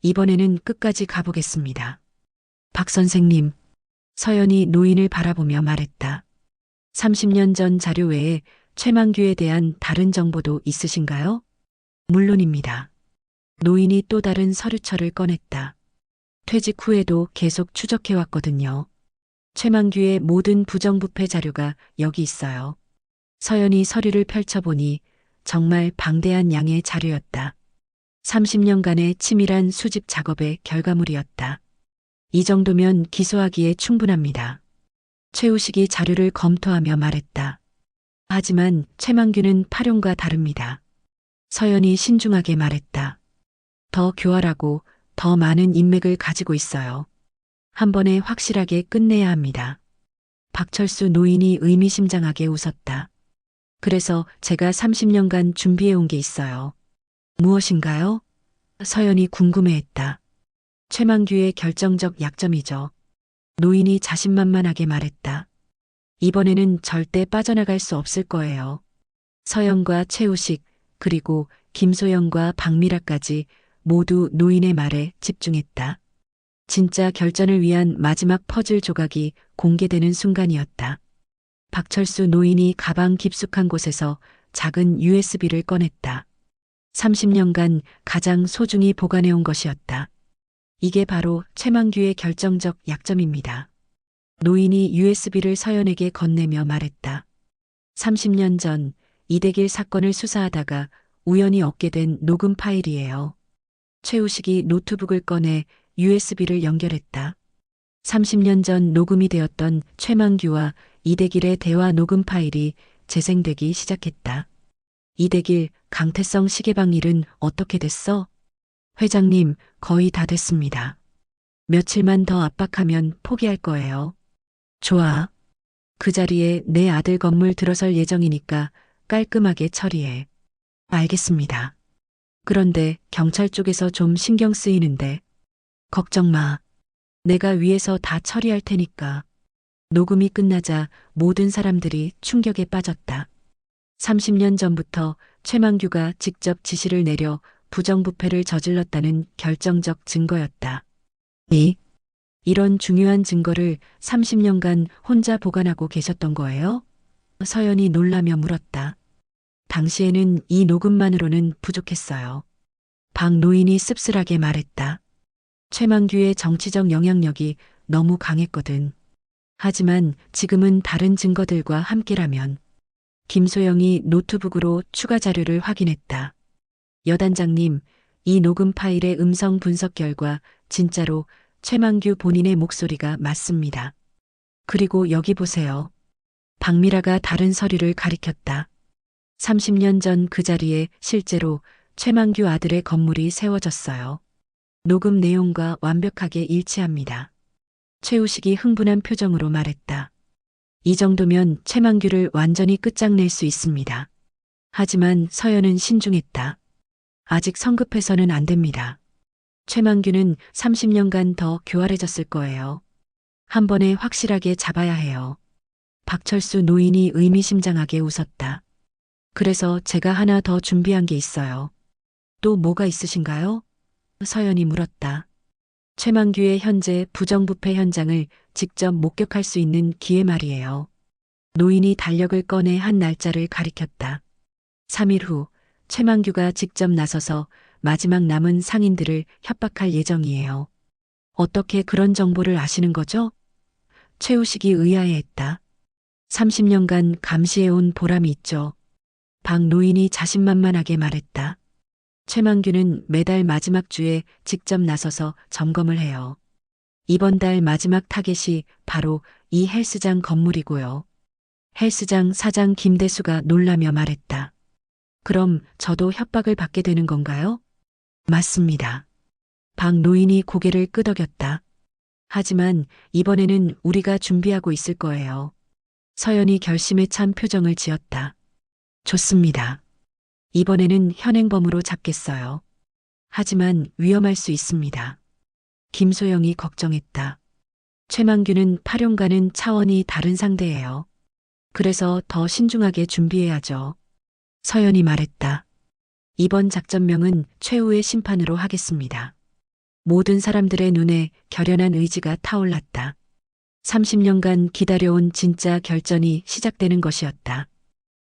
이번에는 끝까지 가보겠습니다. 박 선생님, 서연이 노인을 바라보며 말했다. 30년 전 자료 외에 최만규에 대한 다른 정보도 있으신가요? 물론입니다. 노인이 또 다른 서류철을 꺼냈다. 퇴직 후에도 계속 추적해왔거든요. 최만규의 모든 부정부패 자료가 여기 있어요. 서연이 서류를 펼쳐보니 정말 방대한 양의 자료였다. 30년간의 치밀한 수집 작업의 결과물이었다. 이 정도면 기소하기에 충분합니다. 최우식이 자료를 검토하며 말했다. 하지만 최만규는 파룡과 다릅니다. 서연이 신중하게 말했다. 더 교활하고 더 많은 인맥을 가지고 있어요. 한 번에 확실하게 끝내야 합니다. 박철수 노인이 의미심장하게 웃었다. 그래서 제가 30년간 준비해온 게 있어요. 무엇인가요? 서연이 궁금해했다. 최만규의 결정적 약점이죠. 노인이 자신만만하게 말했다. 이번에는 절대 빠져나갈 수 없을 거예요. 서연과 최우식 그리고 김소영과 박미라까지 모두 노인의 말에 집중했다. 진짜 결전을 위한 마지막 퍼즐 조각이 공개되는 순간이었다. 박철수 노인이 가방 깊숙한 곳에서 작은 USB를 꺼냈다. 30년간 가장 소중히 보관해온 것이었다. 이게 바로 최만규의 결정적 약점입니다. 노인이 USB를 서연에게 건네며 말했다. 30년 전 이대길 사건을 수사하다가 우연히 얻게 된 녹음 파일이에요. 최우식이 노트북을 꺼내 USB를 연결했다. 30년 전 녹음이 되었던 최만규와 이대길의 대화 녹음 파일이 재생되기 시작했다. 이대길, 강태성 시계방 일은 어떻게 됐어? 회장님, 거의 다 됐습니다. 며칠만 더 압박하면 포기할 거예요. 좋아. 그 자리에 내 아들 건물 들어설 예정이니까 깔끔하게 처리해. 알겠습니다. 그런데 경찰 쪽에서 좀 신경 쓰이는데. 걱정 마. 내가 위에서 다 처리할 테니까. 녹음이 끝나자 모든 사람들이 충격에 빠졌다. 30년 전부터 최만규가 직접 지시를 내려 부정부패를 저질렀다는 결정적 증거였다. 이런 중요한 증거를 30년간 혼자 보관하고 계셨던 거예요? 서연이 놀라며 물었다. 당시에는 이 녹음만으로는 부족했어요. 박 노인이 씁쓸하게 말했다. 최만규의 정치적 영향력이 너무 강했거든. 하지만 지금은 다른 증거들과 함께라면. 김소영이 노트북으로 추가 자료를 확인했다. 여단장님, 이 녹음 파일의 음성 분석 결과 진짜로 최만규 본인의 목소리가 맞습니다. 그리고 여기 보세요. 박미라가 다른 서류를 가리켰다. 30년 전 그 자리에 실제로 최만규 아들의 건물이 세워졌어요. 녹음 내용과 완벽하게 일치합니다. 최우식이 흥분한 표정으로 말했다. 이 정도면 최만규를 완전히 끝장낼 수 있습니다. 하지만 서연은 신중했다. 아직 성급해서는 안 됩니다. 최만규는 30년간 더 교활해졌을 거예요. 한 번에 확실하게 잡아야 해요. 박철수 노인이 의미심장하게 웃었다. 그래서 제가 하나 더 준비한 게 있어요. 또 뭐가 있으신가요? 서연이 물었다. 최만규의 현재 부정부패 현장을 직접 목격할 수 있는 기회 말이에요. 노인이 달력을 꺼내 한 날짜를 가리켰다. 3일 후 최만규가 직접 나서서 마지막 남은 상인들을 협박할 예정이에요. 어떻게 그런 정보를 아시는 거죠? 최우식이 의아해했다. 30년간 감시해온 보람이 있죠. 박 노인이 자신만만하게 말했다. 최만규는 매달 마지막 주에 직접 나서서 점검을 해요. 이번 달 마지막 타겟이 바로 이 헬스장 건물이고요. 헬스장 사장 김대수가 놀라며 말했다. 그럼 저도 협박을 받게 되는 건가요? 맞습니다. 박 노인이 고개를 끄덕였다. 하지만 이번에는 우리가 준비하고 있을 거예요. 서연이 결심에 찬 표정을 지었다. 좋습니다. 이번에는 현행범으로 잡겠어요. 하지만 위험할 수 있습니다. 김소영이 걱정했다. 최만규는 파룡과는 차원이 다른 상대예요. 그래서 더 신중하게 준비해야죠. 서연이 말했다. 이번 작전명은 최후의 심판으로 하겠습니다. 모든 사람들의 눈에 결연한 의지가 타올랐다. 30년간 기다려온 진짜 결전이 시작되는 것이었다.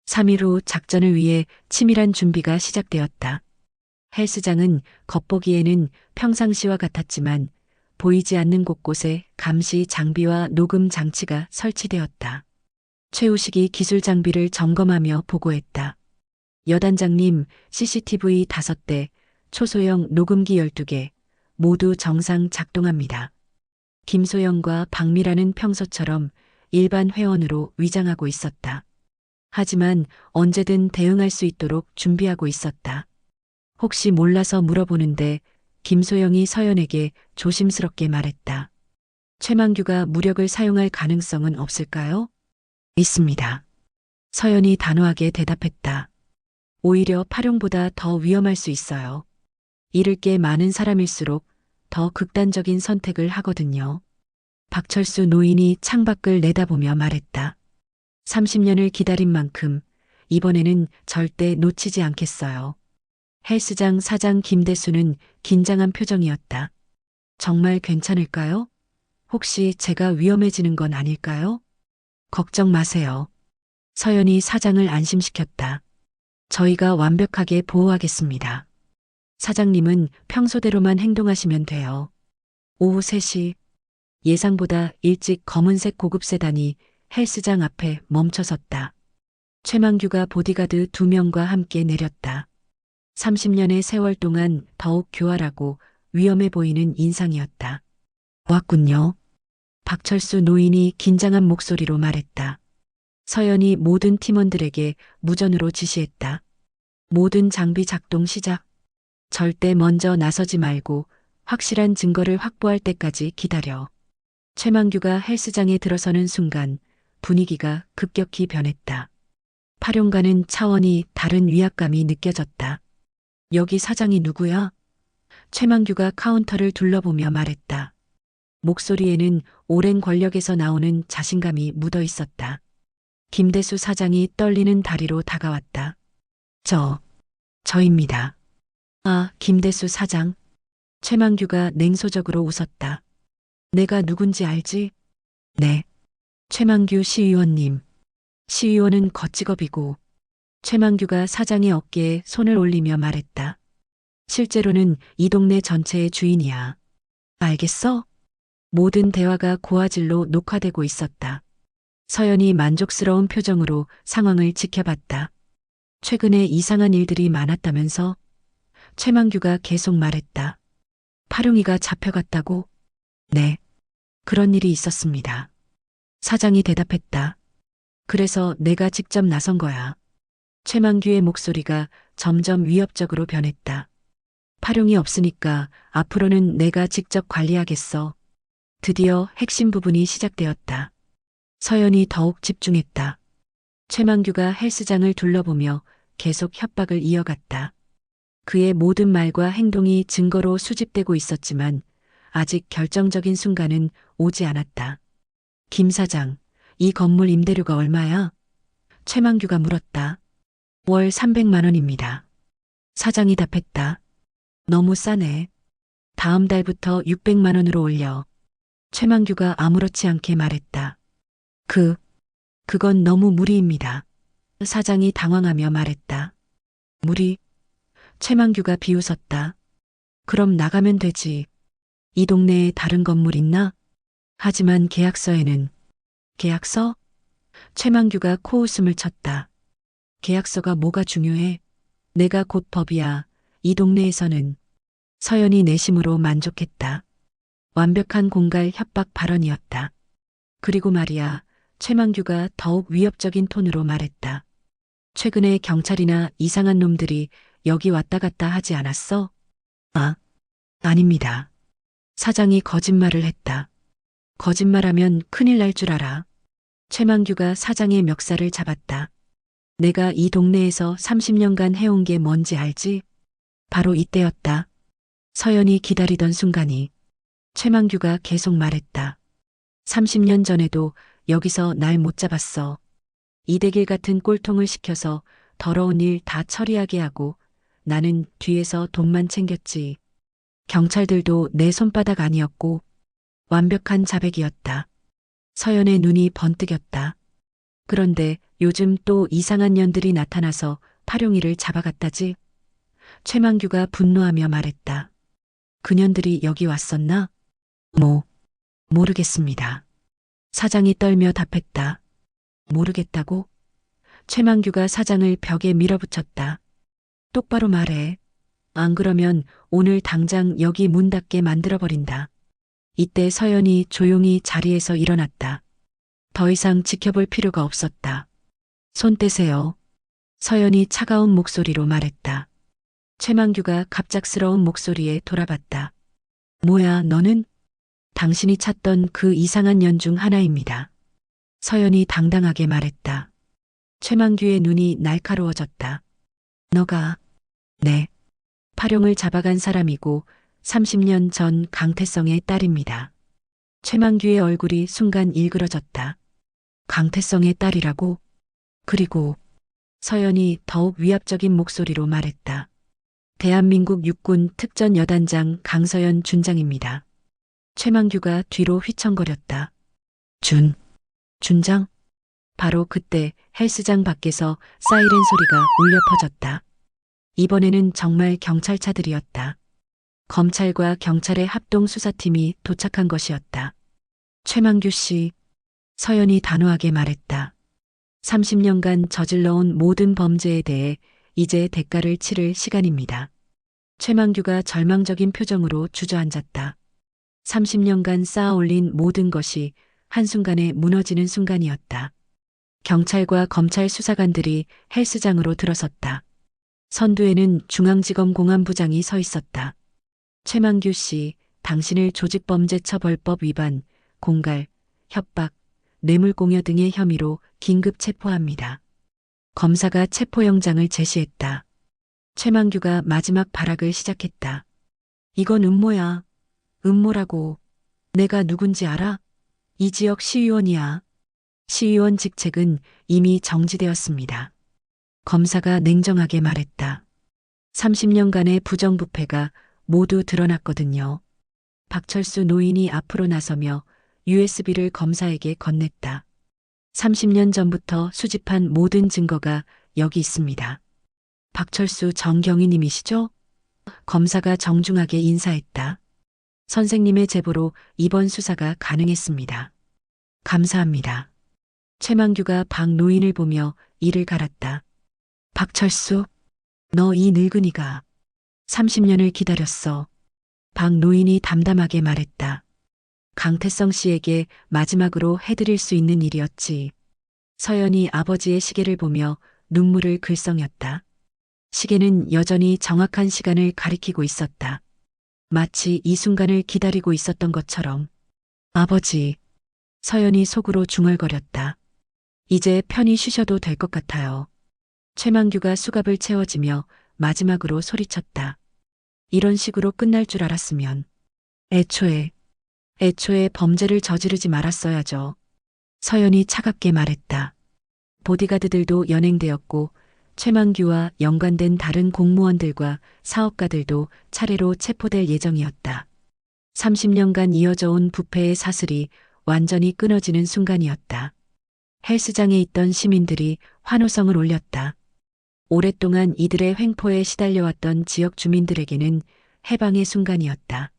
3일 후 작전을 위해 치밀한 준비가 시작되었다. 헬스장은 겉보기에는 평상시와 같았지만 보이지 않는 곳곳에 감시 장비와 녹음 장치가 설치되었다. 최우식이 기술 장비를 점검하며 보고했다. 여단장님, CCTV 5대, 초소형 녹음기 12개, 모두 정상 작동합니다. 김소영과 박미라는 평소처럼 일반 회원으로 위장하고 있었다. 하지만 언제든 대응할 수 있도록 준비하고 있었다. 혹시 몰라서 물어보는데 김소영이 서연에게 조심스럽게 말했다. 최만규가 무력을 사용할 가능성은 없을까요? 있습니다. 서연이 단호하게 대답했다. 오히려 파룡보다 더 위험할 수 있어요. 잃을 게 많은 사람일수록 더 극단적인 선택을 하거든요. 박철수 노인이 창밖을 내다보며 말했다. 30년을 기다린 만큼 이번에는 절대 놓치지 않겠어요. 헬스장 사장 김대수는 긴장한 표정이었다. 정말 괜찮을까요? 혹시 제가 위험해지는 건 아닐까요? 걱정 마세요. 서연이 사장을 안심시켰다. 저희가 완벽하게 보호하겠습니다. 사장님은 평소대로만 행동하시면 돼요. 오후 3시 예상보다 일찍 검은색 고급 세단이 헬스장 앞에 멈춰섰다. 최만규가 보디가드 2명과 함께 내렸다. 30년의 세월 동안 더욱 교활하고 위험해 보이는 인상이었다. 왔군요. 박철수 노인이 긴장한 목소리로 말했다. 서연이 모든 팀원들에게 무전으로 지시했다. 모든 장비 작동 시작. 절대 먼저 나서지 말고 확실한 증거를 확보할 때까지 기다려. 최만규가 헬스장에 들어서는 순간 분위기가 급격히 변했다. 파룡과는 차원이 다른 위압감이 느껴졌다. 여기 사장이 누구야? 최만규가 카운터를 둘러보며 말했다. 목소리에는 오랜 권력에서 나오는 자신감이 묻어 있었다. 김대수 사장이 떨리는 다리로 다가왔다. 저입니다. 아, 김대수 사장. 최만규가 냉소적으로 웃었다. 내가 누군지 알지? 네. 최만규 시의원님. 시의원은 겉직업이고 최만규가 사장의 어깨에 손을 올리며 말했다. 실제로는 이 동네 전체의 주인이야. 알겠어? 모든 대화가 고화질로 녹화되고 있었다. 서연이 만족스러운 표정으로 상황을 지켜봤다. 최근에 이상한 일들이 많았다면서? 최만규가 계속 말했다. 파룡이가 잡혀갔다고? 네. 그런 일이 있었습니다. 사장이 대답했다. 그래서 내가 직접 나선 거야. 최만규의 목소리가 점점 위협적으로 변했다. 파룡이 없으니까 앞으로는 내가 직접 관리하겠어. 드디어 핵심 부분이 시작되었다. 서연이 더욱 집중했다. 최만규가 헬스장을 둘러보며 계속 협박을 이어갔다. 그의 모든 말과 행동이 증거로 수집되고 있었지만 아직 결정적인 순간은 오지 않았다. 김 사장, 이 건물 임대료가 얼마야? 최만규가 물었다. 월 300만 원입니다. 사장이 답했다. 너무 싸네. 다음 달부터 600만 원으로 올려. 최만규가 아무렇지 않게 말했다. 그건 너무 무리입니다. 사장이 당황하며 말했다. 무리? 최만규가 비웃었다. 그럼 나가면 되지. 이 동네에 다른 건물 있나? 하지만 계약서에는 계약서? 최만규가 코웃음을 쳤다. 계약서가 뭐가 중요해? 내가 곧 법이야. 이 동네에서는. 서연이 내심으로 만족했다. 완벽한 공갈 협박 발언이었다. 그리고 말이야, 최만규가 더욱 위협적인 톤으로 말했다. 최근에 경찰이나 이상한 놈들이 여기 왔다 갔다 하지 않았어? 아, 아닙니다. 사장이 거짓말을 했다. 거짓말하면 큰일 날 줄 알아. 최만규가 사장의 멱살을 잡았다. 내가 이 동네에서 30년간 해온 게 뭔지 알지? 바로 이때였다. 서연이 기다리던 순간이. 최만규가 계속 말했다. 30년 전에도 여기서 날 못 잡았어. 이대길 같은 꼴통을 시켜서 더러운 일 다 처리하게 하고 나는 뒤에서 돈만 챙겼지. 경찰들도 내 손바닥 아니었고 완벽한 자백이었다. 서연의 눈이 번뜩였다. 그런데 요즘 또 이상한 년들이 나타나서 파룡이를 잡아갔다지? 최만규가 분노하며 말했다. 그년들이 여기 왔었나? 모르겠습니다. 사장이 떨며 답했다. 모르겠다고? 최만규가 사장을 벽에 밀어붙였다. 똑바로 말해. 안 그러면 오늘 당장 여기 문 닫게 만들어버린다. 이때 서연이 조용히 자리에서 일어났다. 더 이상 지켜볼 필요가 없었다. 손 떼세요. 서연이 차가운 목소리로 말했다. 최만규가 갑작스러운 목소리에 돌아봤다. 뭐야, 너는? 당신이 찾던 그 이상한 년 중 하나입니다. 서연이 당당하게 말했다. 최만규의 눈이 날카로워졌다. 너가, 네, 파룡을 잡아간 사람이고 30년 전 강태성의 딸입니다. 최만규의 얼굴이 순간 일그러졌다. 강태성의 딸이라고? 그리고 서연이 더욱 위압적인 목소리로 말했다. 대한민국 육군 특전 여단장 강서연 준장입니다. 최만규가 뒤로 휘청거렸다. 준장? 바로 그때 헬스장 밖에서 사이렌 소리가 울려 퍼졌다. 이번에는 정말 경찰차들이었다. 검찰과 경찰의 합동 수사팀이 도착한 것이었다. 최만규 씨, 서연이 단호하게 말했다. 30년간 저질러온 모든 범죄에 대해 이제 대가를 치를 시간입니다. 최만규가 절망적인 표정으로 주저앉았다. 30년간 쌓아 올린 모든 것이 한순간에 무너지는 순간이었다. 경찰과 검찰 수사관들이 헬스장으로 들어섰다. 선두에는 중앙지검 공안부장이 서 있었다. 최만규 씨, 당신을 조직범죄처벌법 위반, 공갈, 협박, 뇌물공여 등의 혐의로 긴급 체포합니다. 검사가 체포영장을 제시했다. 최만규가 마지막 발악을 시작했다. 이건 음모야. 음모라고. 내가 누군지 알아? 이 지역 시의원이야. 시의원 직책은 이미 정지되었습니다. 검사가 냉정하게 말했다. 30년간의 부정부패가 모두 드러났거든요. 박철수 노인이 앞으로 나서며 USB를 검사에게 건넸다. 30년 전부터 수집한 모든 증거가 여기 있습니다. 박철수 정경희님이시죠? 검사가 정중하게 인사했다. 선생님의 제보로 이번 수사가 가능했습니다. 감사합니다. 최만규가 박 노인을 보며 이를 갈았다. 박철수, 너 이 늙은이가 30년을 기다렸어. 박 노인이 담담하게 말했다. 강태성 씨에게 마지막으로 해드릴 수 있는 일이었지. 서연이 아버지의 시계를 보며 눈물을 글썽였다. 시계는 여전히 정확한 시간을 가리키고 있었다. 마치 이 순간을 기다리고 있었던 것처럼. 아버지, 서연이 속으로 중얼거렸다. 이제 편히 쉬셔도 될 것 같아요. 최만규가 수갑을 채워지며 마지막으로 소리쳤다. 이런 식으로 끝날 줄 알았으면 애초에 범죄를 저지르지 말았어야죠. 서연이 차갑게 말했다. 보디가드들도 연행되었고 최만규와 연관된 다른 공무원들과 사업가들도 차례로 체포될 예정이었다. 30년간 이어져 온 부패의 사슬이 완전히 끊어지는 순간이었다. 헬스장에 있던 시민들이 환호성을 올렸다. 오랫동안 이들의 횡포에 시달려왔던 지역 주민들에게는 해방의 순간이었다.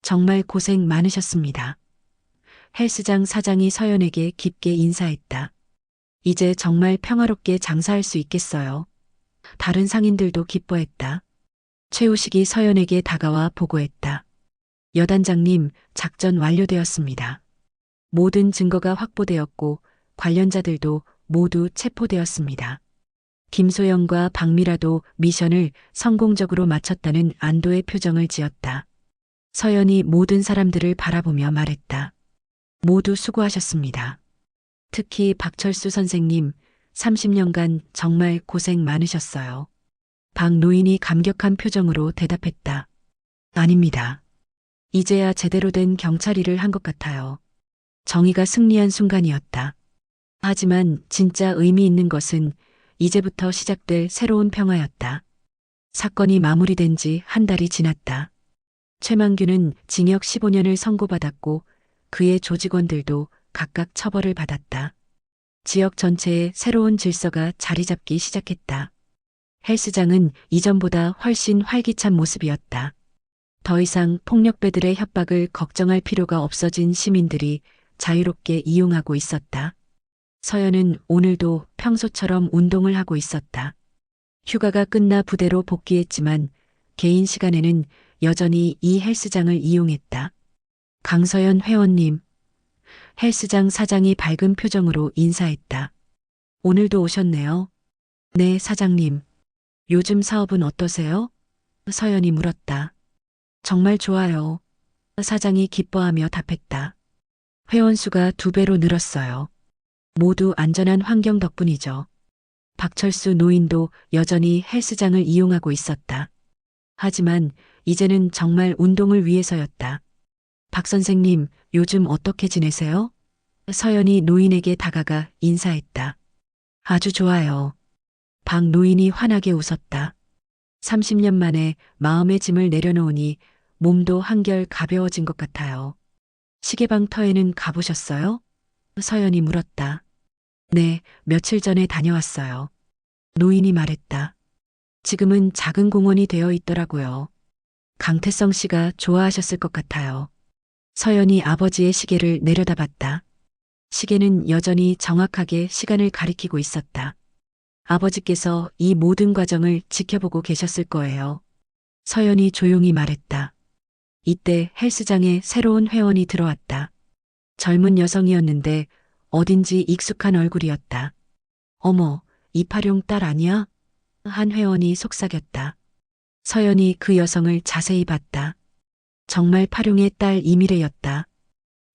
정말 고생 많으셨습니다. 헬스장 사장이 서연에게 깊게 인사했다. 이제 정말 평화롭게 장사할 수 있겠어요. 다른 상인들도 기뻐했다. 최우식이 서연에게 다가와 보고했다. 여단장님, 작전 완료되었습니다. 모든 증거가 확보되었고 관련자들도 모두 체포되었습니다. 김소영과 박미라도 미션을 성공적으로 마쳤다는 안도의 표정을 지었다. 서연이 모든 사람들을 바라보며 말했다. 모두 수고하셨습니다. 특히 박철수 선생님, 30년간 정말 고생 많으셨어요. 박 노인이 감격한 표정으로 대답했다. 아닙니다. 이제야 제대로 된 경찰 일을 한 것 같아요. 정의가 승리한 순간이었다. 하지만 진짜 의미 있는 것은 이제부터 시작될 새로운 평화였다. 사건이 마무리된 지 한 달이 지났다. 최만규는 징역 15년을 선고받았고 그의 조직원들도 각각 처벌을 받았다. 지역 전체에 새로운 질서가 자리 잡기 시작했다. 헬스장은 이전보다 훨씬 활기찬 모습이었다. 더 이상 폭력배들의 협박을 걱정할 필요가 없어진 시민들이 자유롭게 이용하고 있었다. 서연은 오늘도 평소처럼 운동을 하고 있었다. 휴가가 끝나 부대로 복귀했지만 개인 시간에는 여전히 이 헬스장을 이용했다. 강서연 회원님, 헬스장 사장이 밝은 표정으로 인사했다. 오늘도 오셨네요. 네, 사장님. 요즘 사업은 어떠세요? 서연이 물었다. 정말 좋아요. 사장이 기뻐하며 답했다. 회원수가 2배로 늘었어요. 모두 안전한 환경 덕분이죠. 박철수 노인도 여전히 헬스장을 이용하고 있었다. 하지만 이제는 정말 운동을 위해서였다. 박 선생님, 요즘 어떻게 지내세요? 서연이 노인에게 다가가 인사했다. 아주 좋아요. 박 노인이 환하게 웃었다. 30년 만에 마음의 짐을 내려놓으니 몸도 한결 가벼워진 것 같아요. 시계방 터에는 가보셨어요? 서연이 물었다. 네, 며칠 전에 다녀왔어요. 노인이 말했다. 지금은 작은 공원이 되어 있더라고요. 강태성 씨가 좋아하셨을 것 같아요. 서연이 아버지의 시계를 내려다봤다. 시계는 여전히 정확하게 시간을 가리키고 있었다. 아버지께서 이 모든 과정을 지켜보고 계셨을 거예요. 서연이 조용히 말했다. 이때 헬스장에 새로운 회원이 들어왔다. 젊은 여성이었는데 어딘지 익숙한 얼굴이었다. 어머, 이파룡 딸 아니야? 한 회원이 속삭였다. 서연이 그 여성을 자세히 봤다. 정말 파룡의 딸 이미래였다.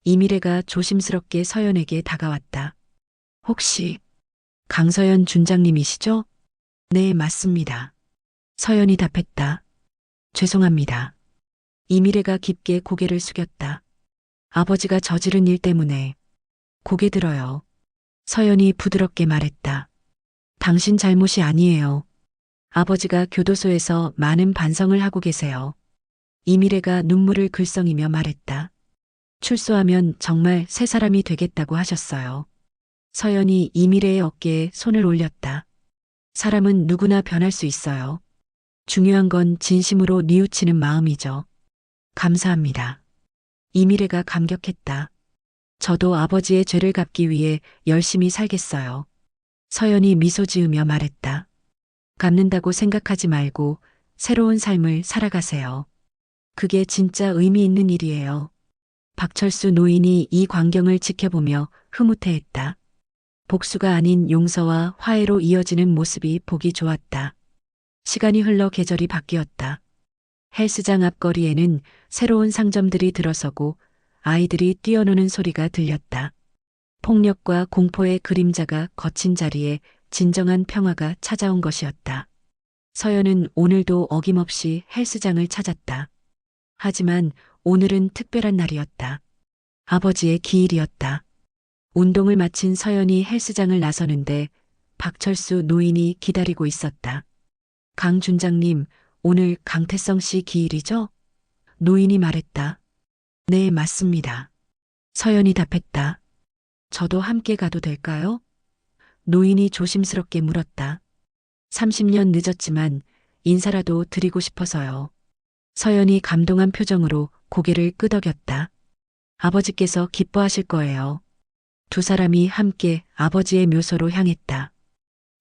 이미래가 조심스럽게 서연에게 다가왔다. 혹시 강서연 준장님이시죠? 네, 맞습니다. 서연이 답했다. 죄송합니다. 이미래가 깊게 고개를 숙였다. 아버지가 저지른 일 때문에 고개 들어요. 서연이 부드럽게 말했다. 당신 잘못이 아니에요. 아버지가 교도소에서 많은 반성을 하고 계세요. 이미래가 눈물을 글썽이며 말했다. 출소하면 정말 새 사람이 되겠다고 하셨어요. 서연이 이미래의 어깨에 손을 올렸다. 사람은 누구나 변할 수 있어요. 중요한 건 진심으로 뉘우치는 마음이죠. 감사합니다. 이미래가 감격했다. 저도 아버지의 죄를 갚기 위해 열심히 살겠어요. 서연이 미소 지으며 말했다. 갚는다고 생각하지 말고 새로운 삶을 살아가세요. 그게 진짜 의미 있는 일이에요. 박철수 노인이 이 광경을 지켜보며 흐뭇해했다. 복수가 아닌 용서와 화해로 이어지는 모습이 보기 좋았다. 시간이 흘러 계절이 바뀌었다. 헬스장 앞거리에는 새로운 상점들이 들어서고 아이들이 뛰어노는 소리가 들렸다. 폭력과 공포의 그림자가 거친 자리에 진정한 평화가 찾아온 것이었다. 서연은 오늘도 어김없이 헬스장을 찾았다. 하지만 오늘은 특별한 날이었다. 아버지의 기일이었다. 운동을 마친 서연이 헬스장을 나서는데 박철수 노인이 기다리고 있었다. 강 준장님, 오늘 강태성 씨 기일이죠? 노인이 말했다. 네, 맞습니다. 서연이 답했다. 저도 함께 가도 될까요? 노인이 조심스럽게 물었다. 30년 늦었지만 인사라도 드리고 싶어서요. 서연이 감동한 표정으로 고개를 끄덕였다. 아버지께서 기뻐하실 거예요. 두 사람이 함께 아버지의 묘소로 향했다.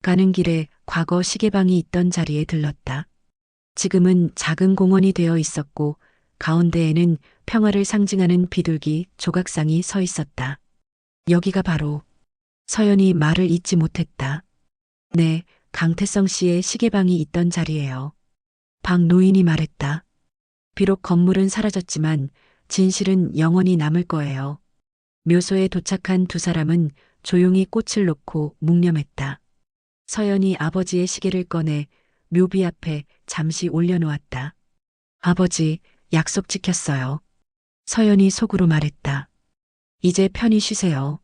가는 길에 과거 시계방이 있던 자리에 들렀다. 지금은 작은 공원이 되어 있었고 가운데에는 평화를 상징하는 비둘기 조각상이 서 있었다. 여기가 바로 서연이 말을 잇지 못했다. 네, 강태성 씨의 시계방이 있던 자리예요. 박 노인이 말했다. 비록 건물은 사라졌지만 진실은 영원히 남을 거예요. 묘소에 도착한 두 사람은 조용히 꽃을 놓고 묵념했다. 서연이 아버지의 시계를 꺼내 묘비 앞에 잠시 올려놓았다. 아버지, 약속 지켰어요. 서연이 속으로 말했다. 이제 편히 쉬세요.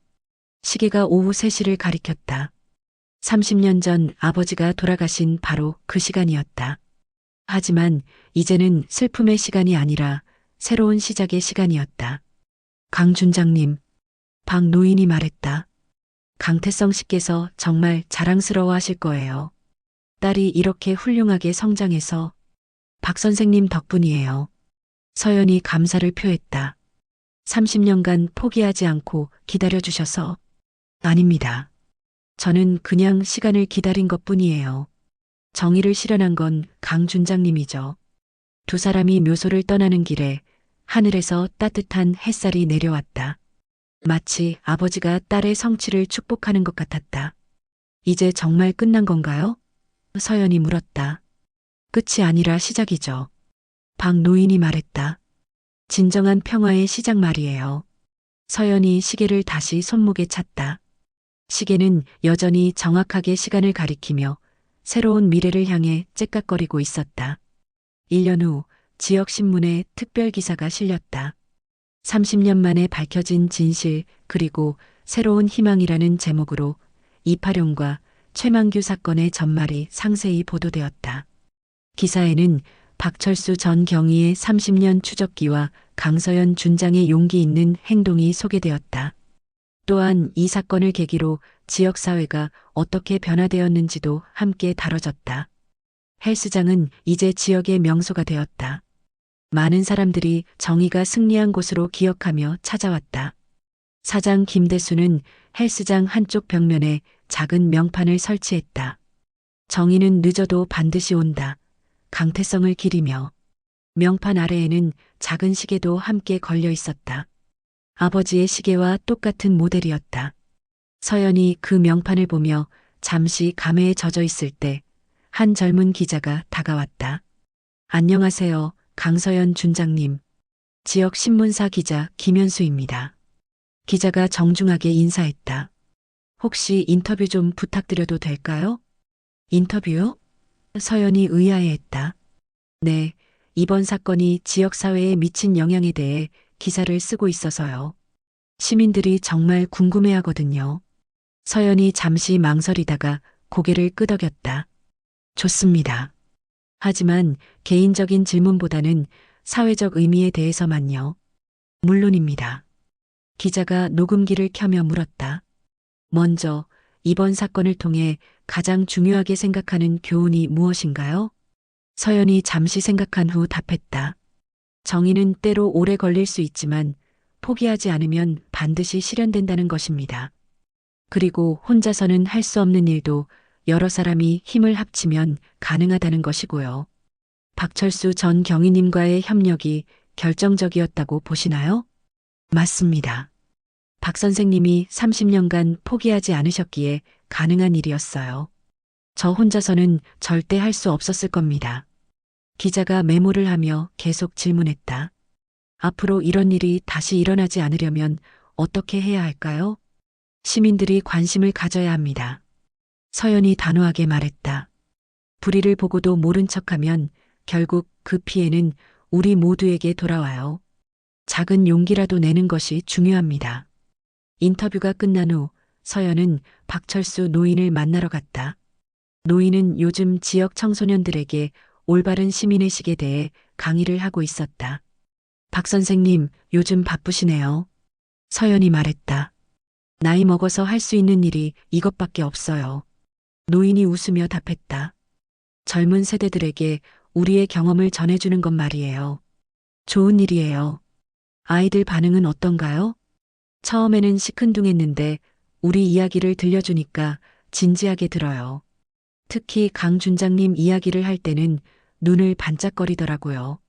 시계가 오후 3시를 가리켰다. 30년 전 아버지가 돌아가신 바로 그 시간이었다. 하지만 이제는 슬픔의 시간이 아니라 새로운 시작의 시간이었다. 강 준장님, 박 노인이 말했다. 강태성 씨께서 정말 자랑스러워 하실 거예요. 딸이 이렇게 훌륭하게 성장해서 박 선생님 덕분이에요. 서연이 감사를 표했다. 30년간 포기하지 않고 기다려주셔서 아닙니다. 저는 그냥 시간을 기다린 것뿐이에요. 정의를 실현한 건 강 준장님이죠. 두 사람이 묘소를 떠나는 길에 하늘에서 따뜻한 햇살이 내려왔다. 마치 아버지가 딸의 성취를 축복하는 것 같았다. 이제 정말 끝난 건가요? 서연이 물었다. 끝이 아니라 시작이죠. 박 노인이 말했다. 진정한 평화의 시작 말이에요. 서연이 시계를 다시 손목에 찼다. 시계는 여전히 정확하게 시간을 가리키며 새로운 미래를 향해 째깍거리고 있었다. 1년 후 지역신문에 특별 기사가 실렸다. 30년 만에 밝혀진 진실 그리고 새로운 희망이라는 제목으로 이파룡과 최만규 사건의 전말이 상세히 보도되었다. 기사에는 박철수 전 경위의 30년 추적기와 강서연 준장의 용기 있는 행동이 소개되었다. 또한 이 사건을 계기로 지역사회가 어떻게 변화되었는지도 함께 다뤄졌다. 헬스장은 이제 지역의 명소가 되었다. 많은 사람들이 정의가 승리한 곳으로 기억하며 찾아왔다. 사장 김대수는 헬스장 한쪽 벽면에 작은 명판을 설치했다. 정의는 늦어도 반드시 온다. 강태성을 기리며 명판 아래에는 작은 시계도 함께 걸려 있었다. 아버지의 시계와 똑같은 모델이었다. 서연이 그 명판을 보며 잠시 감회에 젖어 있을 때 한 젊은 기자가 다가왔다. 안녕하세요, 강서연 준장님. 지역 신문사 기자 김현수입니다. 기자가 정중하게 인사했다. 혹시 인터뷰 좀 부탁드려도 될까요? 인터뷰요? 서연이 의아해했다. 네, 이번 사건이 지역사회에 미친 영향에 대해 기사를 쓰고 있어서요. 시민들이 정말 궁금해하거든요. 서연이 잠시 망설이다가 고개를 끄덕였다. 좋습니다. 하지만 개인적인 질문보다는 사회적 의미에 대해서만요. 물론입니다. 기자가 녹음기를 켜며 물었다. 먼저 이번 사건을 통해 가장 중요하게 생각하는 교훈이 무엇인가요? 서연이 잠시 생각한 후 답했다. 정의는 때로 오래 걸릴 수 있지만 포기하지 않으면 반드시 실현된다는 것입니다. 그리고 혼자서는 할 수 없는 일도 여러 사람이 힘을 합치면 가능하다는 것이고요. 박철수 전 경위님과의 협력이 결정적이었다고 보시나요? 맞습니다. 박 선생님이 30년간 포기하지 않으셨기에 가능한 일이었어요. 저 혼자서는 절대 할 수 없었을 겁니다. 기자가 메모를 하며 계속 질문했다. 앞으로 이런 일이 다시 일어나지 않으려면 어떻게 해야 할까요? 시민들이 관심을 가져야 합니다. 서연이 단호하게 말했다. 불의를 보고도 모른 척하면 결국 그 피해는 우리 모두에게 돌아와요. 작은 용기라도 내는 것이 중요합니다. 인터뷰가 끝난 후 서연은 박철수 노인을 만나러 갔다. 노인은 요즘 지역 청소년들에게 올바른 시민의식에 대해 강의를 하고 있었다. 박 선생님, 요즘 바쁘시네요. 서연이 말했다. 나이 먹어서 할 수 있는 일이 이것밖에 없어요. 노인이 웃으며 답했다. 젊은 세대들에게 우리의 경험을 전해주는 것 말이에요. 좋은 일이에요. 아이들 반응은 어떤가요? 처음에는 시큰둥했는데 우리 이야기를 들려주니까 진지하게 들어요. 특히 강 준장님 이야기를 할 때는 눈을 반짝거리더라고요.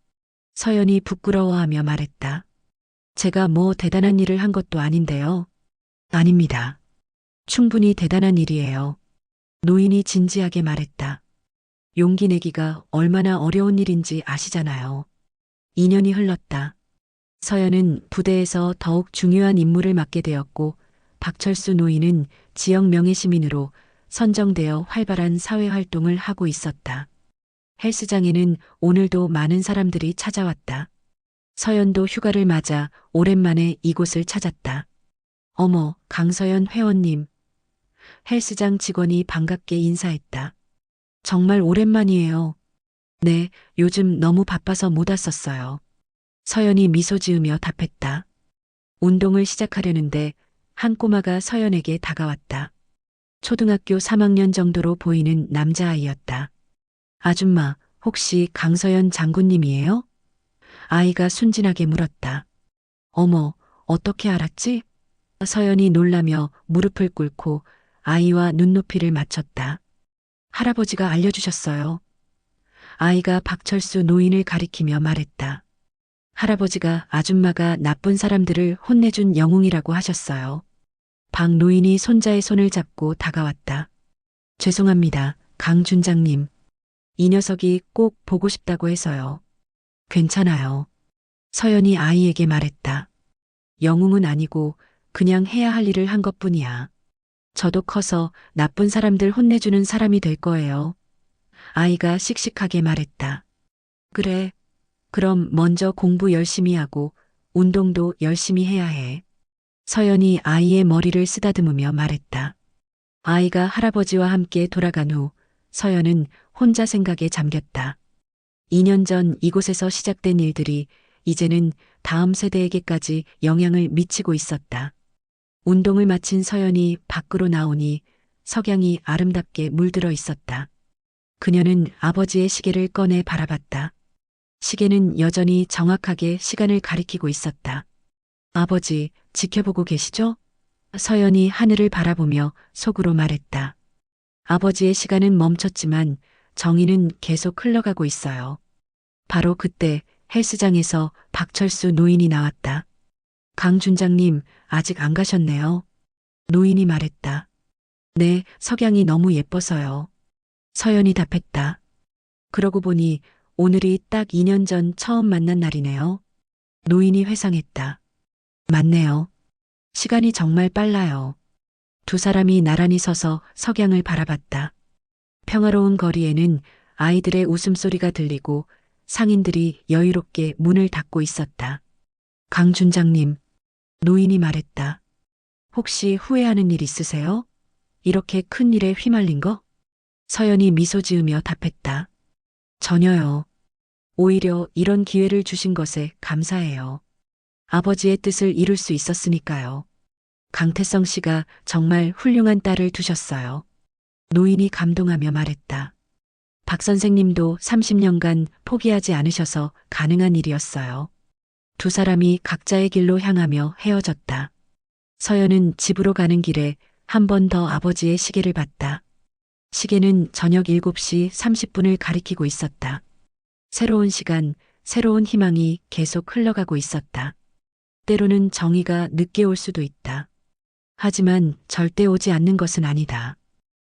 서연이 부끄러워하며 말했다. 제가 뭐 대단한 일을 한 것도 아닌데요. 아닙니다. 충분히 대단한 일이에요. 노인이 진지하게 말했다. 용기 내기가 얼마나 어려운 일인지 아시잖아요. 2년이 흘렀다. 서연은 부대에서 더욱 중요한 임무를 맡게 되었고 박철수 노인은 지역 명예시민으로 선정되어 활발한 사회활동을 하고 있었다. 헬스장에는 오늘도 많은 사람들이 찾아왔다. 서연도 휴가를 맞아 오랜만에 이곳을 찾았다. 어머, 강서연 회원님. 헬스장 직원이 반갑게 인사했다. 정말 오랜만이에요. 네, 요즘 너무 바빠서 못 왔었어요. 서연이 미소 지으며 답했다. 운동을 시작하려는데 한 꼬마가 서연에게 다가왔다. 초등학교 3학년 정도로 보이는 남자아이였다. 아줌마, 혹시 강서연 장군님이에요? 아이가 순진하게 물었다. 어머, 어떻게 알았지? 서연이 놀라며 무릎을 꿇고 아이와 눈높이를 맞췄다. 할아버지가 알려주셨어요. 아이가 박철수 노인을 가리키며 말했다. 할아버지가 아줌마가 나쁜 사람들을 혼내준 영웅이라고 하셨어요. 박 노인이 손자의 손을 잡고 다가왔다. 죄송합니다, 강 준장님. 이 녀석이 꼭 보고 싶다고 해서요. 괜찮아요. 서연이 아이에게 말했다. 영웅은 아니고 그냥 해야 할 일을 한 것뿐이야. 저도 커서 나쁜 사람들 혼내주는 사람이 될 거예요. 아이가 씩씩하게 말했다. 그래. 그럼 먼저 공부 열심히 하고 운동도 열심히 해야 해. 서연이 아이의 머리를 쓰다듬으며 말했다. 아이가 할아버지와 함께 돌아간 후 서연은 혼자 생각에 잠겼다. 2년 전 이곳에서 시작된 일들이 이제는 다음 세대에게까지 영향을 미치고 있었다. 운동을 마친 서연이 밖으로 나오니 석양이 아름답게 물들어 있었다. 그녀는 아버지의 시계를 꺼내 바라봤다. 시계는 여전히 정확하게 시간을 가리키고 있었다. 아버지, 지켜보고 계시죠? 서연이 하늘을 바라보며 속으로 말했다. 아버지의 시간은 멈췄지만 정의는 계속 흘러가고 있어요. 바로 그때 헬스장에서 박철수 노인이 나왔다. 강 준장님, 아직 안 가셨네요. 노인이 말했다. 네, 석양이 너무 예뻐서요. 서연이 답했다. 그러고 보니 오늘이 딱 2년 전 처음 만난 날이네요. 노인이 회상했다. 맞네요. 시간이 정말 빨라요. 두 사람이 나란히 서서 석양을 바라봤다. 평화로운 거리에는 아이들의 웃음소리가 들리고 상인들이 여유롭게 문을 닫고 있었다. 강 준장님, 노인이 말했다. 혹시 후회하는 일 있으세요? 이렇게 큰 일에 휘말린 거? 서연이 미소 지으며 답했다. 전혀요. 오히려 이런 기회를 주신 것에 감사해요. 아버지의 뜻을 이룰 수 있었으니까요. 강태성 씨가 정말 훌륭한 딸을 두셨어요. 노인이 감동하며 말했다. 박 선생님도 30년간 포기하지 않으셔서 가능한 일이었어요. 두 사람이 각자의 길로 향하며 헤어졌다. 서연은 집으로 가는 길에 한 번 더 아버지의 시계를 봤다. 시계는 저녁 7시 30분을 가리키고 있었다. 새로운 시간, 새로운 희망이 계속 흘러가고 있었다. 때로는 정의가 늦게 올 수도 있다. 하지만 절대 오지 않는 것은 아니다.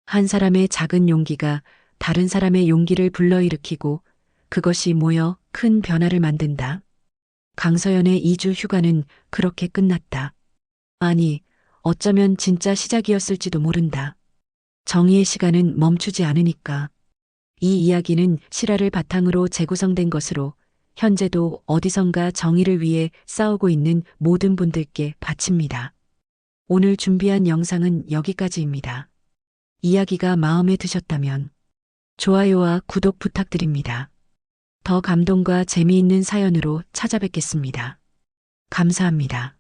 한 사람의 작은 용기가 다른 사람의 용기를 불러일으키고 그것이 모여 큰 변화를 만든다. 강서연의 2주 휴가는 그렇게 끝났다. 아니, 어쩌면 진짜 시작이었을지도 모른다. 정의의 시간은 멈추지 않으니까. 이 이야기는 실화를 바탕으로 재구성된 것으로 현재도 어디선가 정의를 위해 싸우고 있는 모든 분들께 바칩니다. 오늘 준비한 영상은 여기까지입니다. 이야기가 마음에 드셨다면 좋아요와 구독 부탁드립니다. 더 감동과 재미있는 사연으로 찾아뵙겠습니다. 감사합니다.